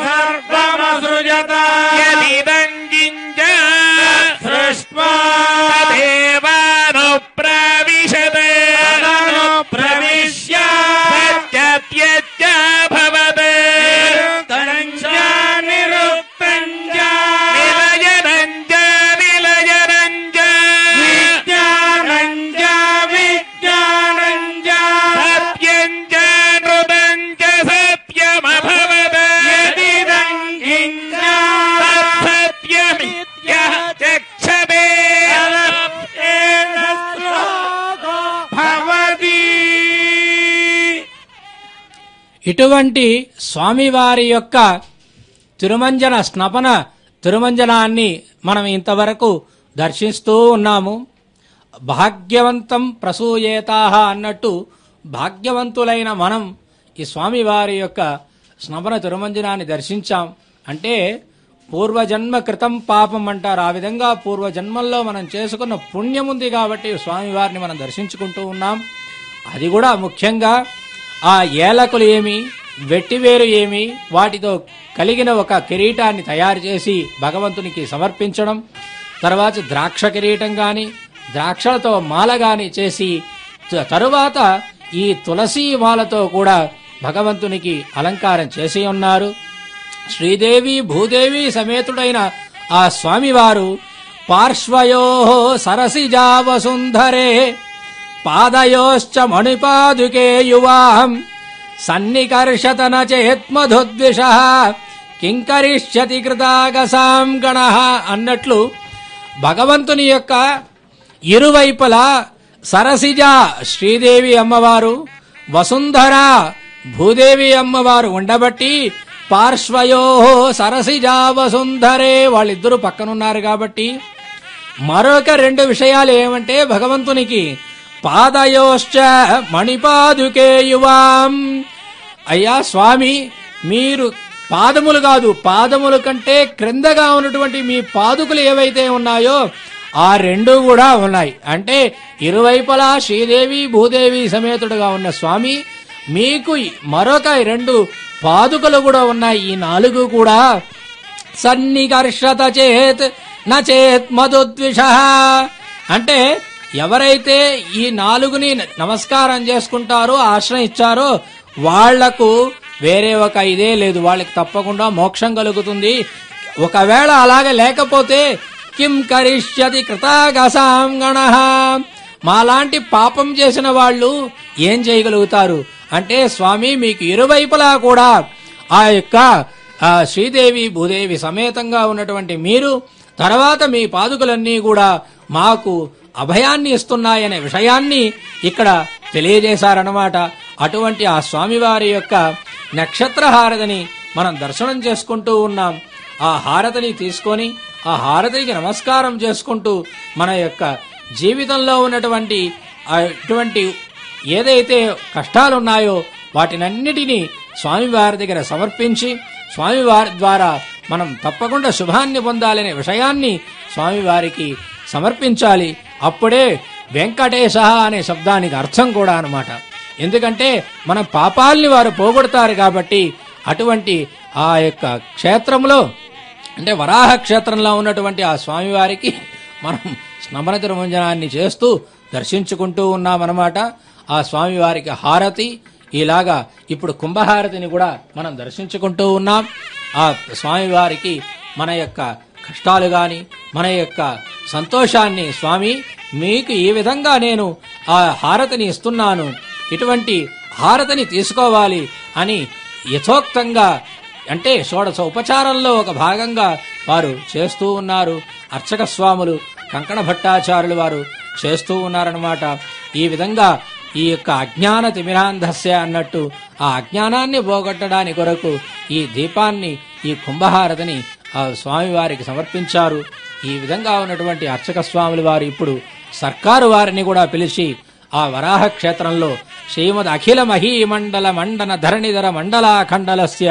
సర్వమసృజత యదిదం కించ సృష్ట్వా దేవానుప్రవిశత్ ప్రవిశ్య సత్యత్యచ్చ భవత్ తంచ నిరుక్తంచ నిలయనంచ నిలయనంచ విజ్ఞానంచ విజ్ఞానంచ సత్యంచ నృతంచ సత్యమభవత్ యదిదం కించ తత్సత్యమిత్యః చక్షతే భవతి. ఇటువంటి స్వామివారి యొక్క తిరుమంజన స్నపన తిరుమంజనాన్ని మనం ఇంతవరకు దర్శిస్తూ ఉన్నాము. భాగ్యవంతం ప్రసూయేతాహ అన్నట్టు భాగ్యవంతులైన మనం ఈ స్వామివారి యొక్క స్నపన తిరుమంజనాన్ని దర్శించాం. అంటే పూర్వజన్మ కృతం పాపం అంటారు. ఆ విధంగా పూర్వజన్మల్లో మనం చేసుకున్న పుణ్యం ఉంది కాబట్టి స్వామివారిని మనం దర్శించుకుంటూ ఉన్నాం. అది కూడా ముఖ్యంగా ఆ ఏలకులు ఏమి, వెట్టివేరు ఏమి, వాటితో కలిగిన ఒక కిరీటాన్ని తయారు చేసి భగవంతునికి సమర్పించడం, తర్వాత ద్రాక్ష కిరీటం గాని ద్రాక్షలతో మాల గాని చేసి తరువాత ఈ తులసి మాలతో కూడా భగవంతునికి అలంకారం చేసి ఉన్నారు. శ్రీదేవి భూదేవి సమేతుడైన ఆ స్వామివారు పార్శ్వయో సరసిజా వసుంధరే పాదయోశ్చ మణిపాదుకే యువాం సన్నికర్షతన చేత్మధుద్విష కింకరిష్యతి కృతాగసాం గణ అన్నట్లు భగవంతుని యొక్క ఇరువైపులా సరసిజ శ్రీదేవి అమ్మవారు, వసుంధర భూదేవి అమ్మవారు ఉండబట్టి పార్శ్వయో సరసిజా వసుంధరే వాళ్ళిద్దరూ పక్కనున్నారు కాబట్టి మరొక రెండు విషయాలు ఏమంటే భగవంతునికి పాదయోశ్చ మణిపాదుకే యువాం, అయ్యా స్వామి మీరు పాదములు కాదు, పాదముల కంటే క్రిందగా ఉన్నటువంటి మీ పాదుకులు ఏవైతే ఉన్నాయో ఆ రెండు కూడా ఉన్నాయి. అంటే ఇరువైపులా శ్రీదేవి భూదేవి సమేతుడుగా ఉన్న స్వామి మీకు మరొక రెండు పాదుకలు కూడా ఉన్నాయి. ఈ నాలుగు కూడా సన్నికర్షత చేత్ నచేత్ మధుద్విష అంటే ఎవరైతే ఈ నాలుగుని నమస్కారం చేసుకుంటారో ఆశ్రయించారో వాళ్లకు వేరే ఒక ఇదే లేదు, వాళ్ళకి తప్పకుండా మోక్షం కలుగుతుంది. ఒకవేళ అలాగే లేకపోతే కిం కరిష్యతి కృతాగసాం గణః మాలాంటి పాపం చేసిన వాళ్ళు ఏం చేయగలుగుతారు అంటే స్వామి మీకు ఇరువైపులా కూడా ఆ యొక్క శ్రీదేవి భూదేవి సమేతంగా ఉన్నటువంటి మీరు తర్వాత మీ పాదుకలన్నీ కూడా మాకు అభయాన్ని ఇస్తున్నాయనే విషయాన్ని ఇక్కడ తెలియజేశారన్నమాట. అటువంటి ఆ స్వామివారి యొక్క నక్షత్ర హారతిని మనం దర్శనం చేసుకుంటూ ఉన్నాం. ఆ హారతిని తీసుకొని ఆ హారతికి నమస్కారం చేసుకుంటూ మన యొక్క జీవితంలో ఉన్నటువంటి అటువంటి ఏదైతే కష్టాలున్నాయో వాటినన్నిటినీ స్వామివారి దగ్గర సమర్పించి స్వామివారి ద్వారా మనం తప్పకుండా శుభాన్ని పొందాలనే విషయాన్ని స్వామివారికి సమర్పించాలి. అప్పుడే వెంకటేశ అనే శబ్దానికి అర్థం కూడా అన్నమాట. ఎందుకంటే మన పాపాల్ని వారు పోగొడతారు కాబట్టి అటువంటి ఆ యొక్క క్షేత్రంలో అంటే వరాహ క్షేత్రంలో ఉన్నటువంటి ఆ స్వామివారికి మనం స్నపన తిరుమంజనాన్ని చేస్తూ దర్శించుకుంటూ ఉన్నామన్నమాట. ఆ స్వామివారికి హారతి ఇలాగా ఇప్పుడు కుంభహారతిని కూడా మనం దర్శించుకుంటూ ఉన్నాం. ఆ స్వామివారికి మన యొక్క కష్టాలు గాని మన యొక్క సంతోషాన్ని స్వామి మీకు ఈ విధంగా నేను ఆ హారతిని ఇస్తున్నాను, ఇటువంటి హారతిని తీసుకోవాలి అని యథోక్తంగా అంటే షోడశ ఉపచారంలో ఒక భాగంగా వారు చేస్తూ ఉన్నారు. అర్చక స్వాములు కంకణ భట్టాచార్యులు వారు చేస్తూ ఉన్నారన్నమాట. ఈ విధంగా ఈ యొక్క అజ్ఞాన తిమిరాంధస్య అన్నట్టు ఆ అజ్ఞానాన్ని పోగొట్టడానికి కొరకు ఈ దీపాన్ని ఈ కుంభహారతిని ఆ స్వామివారికి సమర్పించారు. ఈ విధంగా ఉన్నటువంటి అర్చక స్వాములు వారు ఇప్పుడు సర్కారు వారిని కూడా పిలిచి ఆ వరాహ క్షేత్రంలో శ్రీమద్ అఖిల మహీమండల మండన ధరణిధర మండలాఖండలస్య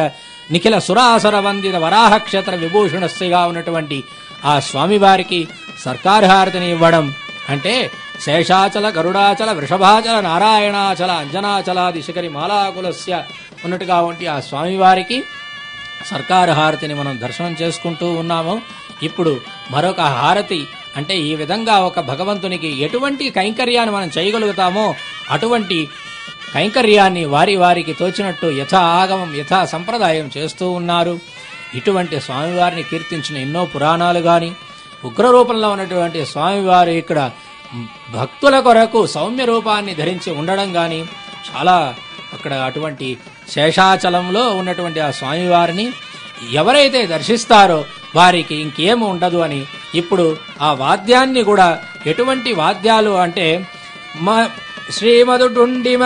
నిఖిల సురాసుర వందిత వరాహ క్షేత్ర విభూషణస్యగా ఉన్నటువంటి ఆ స్వామివారికి సర్కారు హారతిని ఇవ్వడం అంటే శేషాచల గరుడాచల వృషభాచల నారాయణాచల అంజనాచలాది శిఖరి మాలాకులస్య ఉన్నట్టుగా వంటి ఆ స్వామివారికి సర్కారు హారతిని మనం దర్శనం చేసుకుంటూ ఉన్నాము. ఇప్పుడు మరొక హారతి అంటే ఈ విధంగా ఒక భగవంతునికి ఎటువంటి కైంకర్యాన్ని మనం చేయగలుగుతామో అటువంటి కైంకర్యాన్ని వారికి తోచినట్టు యథా ఆగమం యథా సంప్రదాయం చేస్తూ ఉన్నారు. ఇటువంటి స్వామివారిని కీర్తించిన ఎన్నో పురాణాలు గాని ఉగ్రరూపంలో ఉన్నటువంటి స్వామివారు ఇక్కడ భక్తుల కొరకు సౌమ్య రూపాన్ని ధరించి ఉండడం గాని చాలా అక్కడ అటువంటి శేషాచలంలో ఉన్నటువంటి ఆ స్వామివారిని ఎవరైతే దర్శిస్తారో వారికి ఇంకేం ఉండదు అని ఇప్పుడు ఆ వాద్యాన్ని కూడా ఎటువంటి వాద్యాలు అంటే శ్రీమధుడుండిమ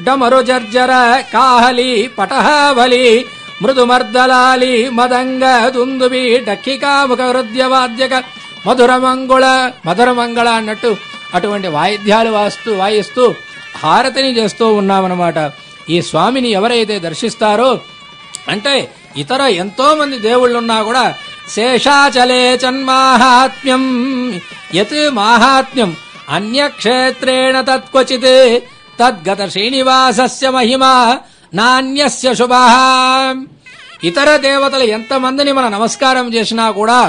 డమరు జర్జర కాహలి పటహావలి మృదుమర్దలాలి మదంగ దుందుబి డక్కికాముఖ హృదయవాద్యక మధురమంగళ అన్నట్టు అటువంటి వాయిద్యాలు వాయిస్తూ హారతిని చేస్తూ ఉన్నామన్నమాట. ఈ స్వామిని ఎవరైతే దర్శిస్తారో అంటే ఇతర ఎంతో మంది దేవుళ్ళున్నా కూడా శేషాచలే చన్మాహాత్మ్యం యత్ మాహాత్మ్యం అన్యక్షేత్రేణ తత్క్వచిత్ తద్గత శ్రీనివాసస్య మహిమా నాన్యస్య శుభః. ఇతర దేవతలు ఎంతమందిని మనం నమస్కారం చేసినా కూడా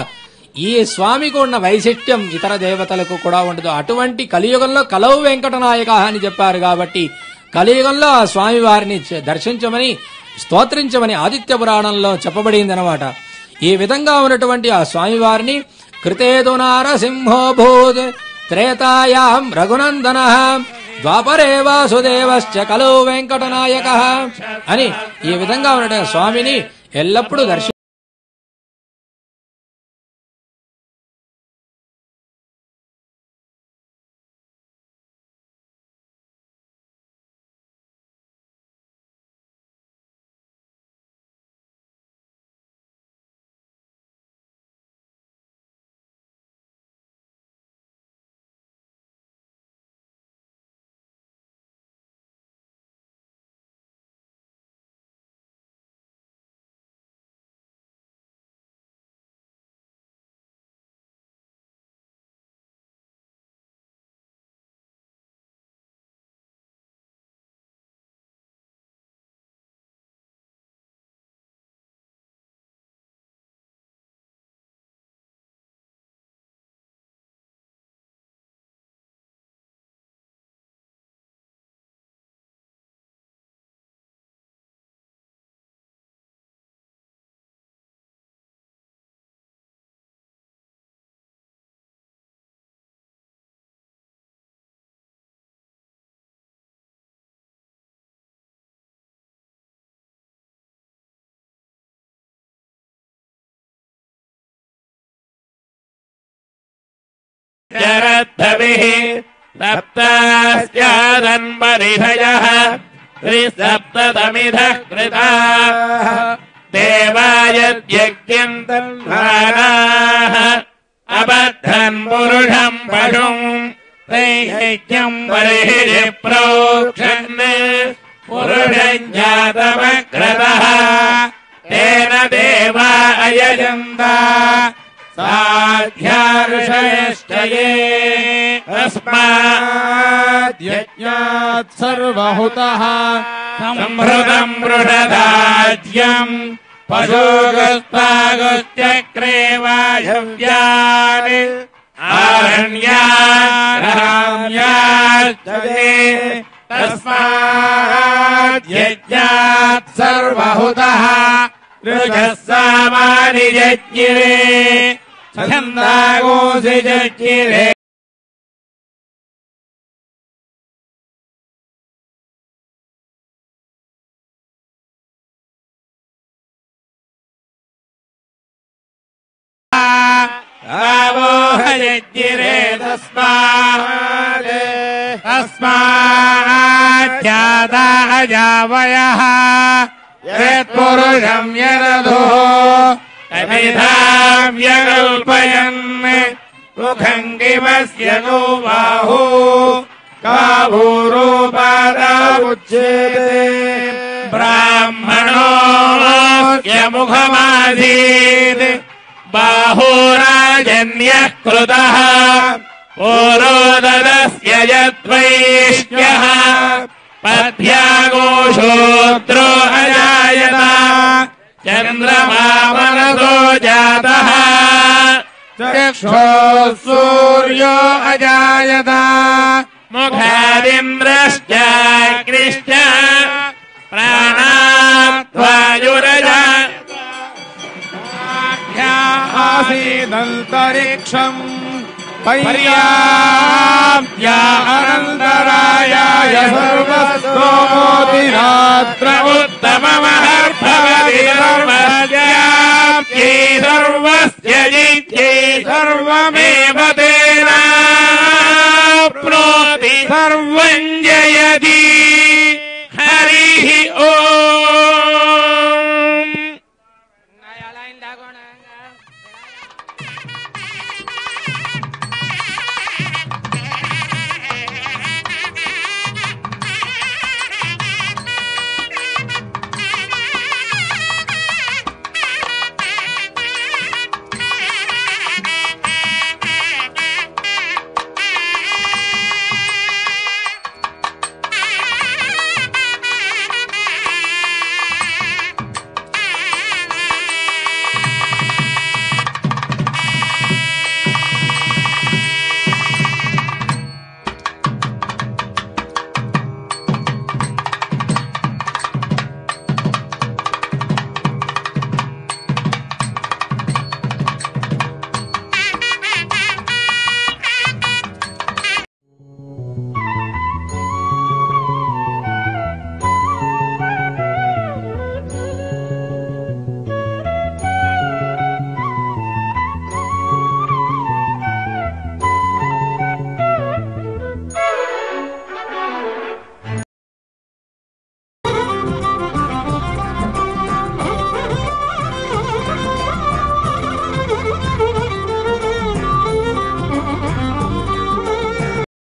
ఈ స్వామికి ఉన్న వైశిష్ట్యం ఇతర దేవతలకు కూడా ఉండదు. అటువంటి కలియుగంలో కలవు వెంకటనాయక అని చెప్పారు కాబట్టి కలియుగంలో ఆ స్వామి వారిని దర్శించమని స్తోత్రించమని ఆదిత్య పురాణంలో చెప్పబడింది అనమాట. ఈ విధంగా ఉన్నటువంటి ఆ స్వామివారిని కృతేదు నారసింహోభూత్ త్రేతాయాం రఘునందన ద్వాపరే వాసుదేవశ్చ కలో వెంకటనాయక అని ఈ విధంగా ఉన్నటువంటి స్వామిని ఎల్లప్పుడూ దర్శి शरद्धभिः सप्तास्यादन्मरिधयः त्रिसप्ततमिधः कृताः देवायज्ञम् तन्मानाः अबद्धन् पुरुषम् पशुम् त्रैयज्ञम् बर्हिः प्रोक्षन् पुरुषम् जातमक्रतः तेन देवा अयजन्ता साध्यार्षयश्चये अस्माद्यज्ञात् सर्वहुतः संहृतम् वृषदाज्यम् पशुगस्तागश्चक्रे वायव्यान् आरण्याराम्याश्चये तस्माद्यज्ञात् सर्वहुतः ऋजः सामानि जज्ञिरे छन्दागोऽसि जज्ञिरे आवोहयज्ञिरे तस्माज्जाता अजावयः यत्पुरुषम् यदधुः तमिधाव्यकल्पयन् मुखम् किमस्य गो बाहु काभूरोपादामुच्यते ब्राह्मणो यमुखमासीत् बाहुराजन्यः कृतः पूरोदरस्य यद्वैश्यः पथ्यागोशोत्रो अजायत चन्द्रमा मनसो जातः चक्षुः सूर्यो अजायत मुखादिन्द्रश्च कृष्ण प्राणात्वायुरजायत आसीदन्तरिक्षम् पर्याप्त्या अनन्तरायाय सर्वस्तोतिरात्र उत्तममहर्भवति सर्वस्याप्त्यै सर्वस्य जित्यै सर्वमेव तेनाप्नोति सर्वं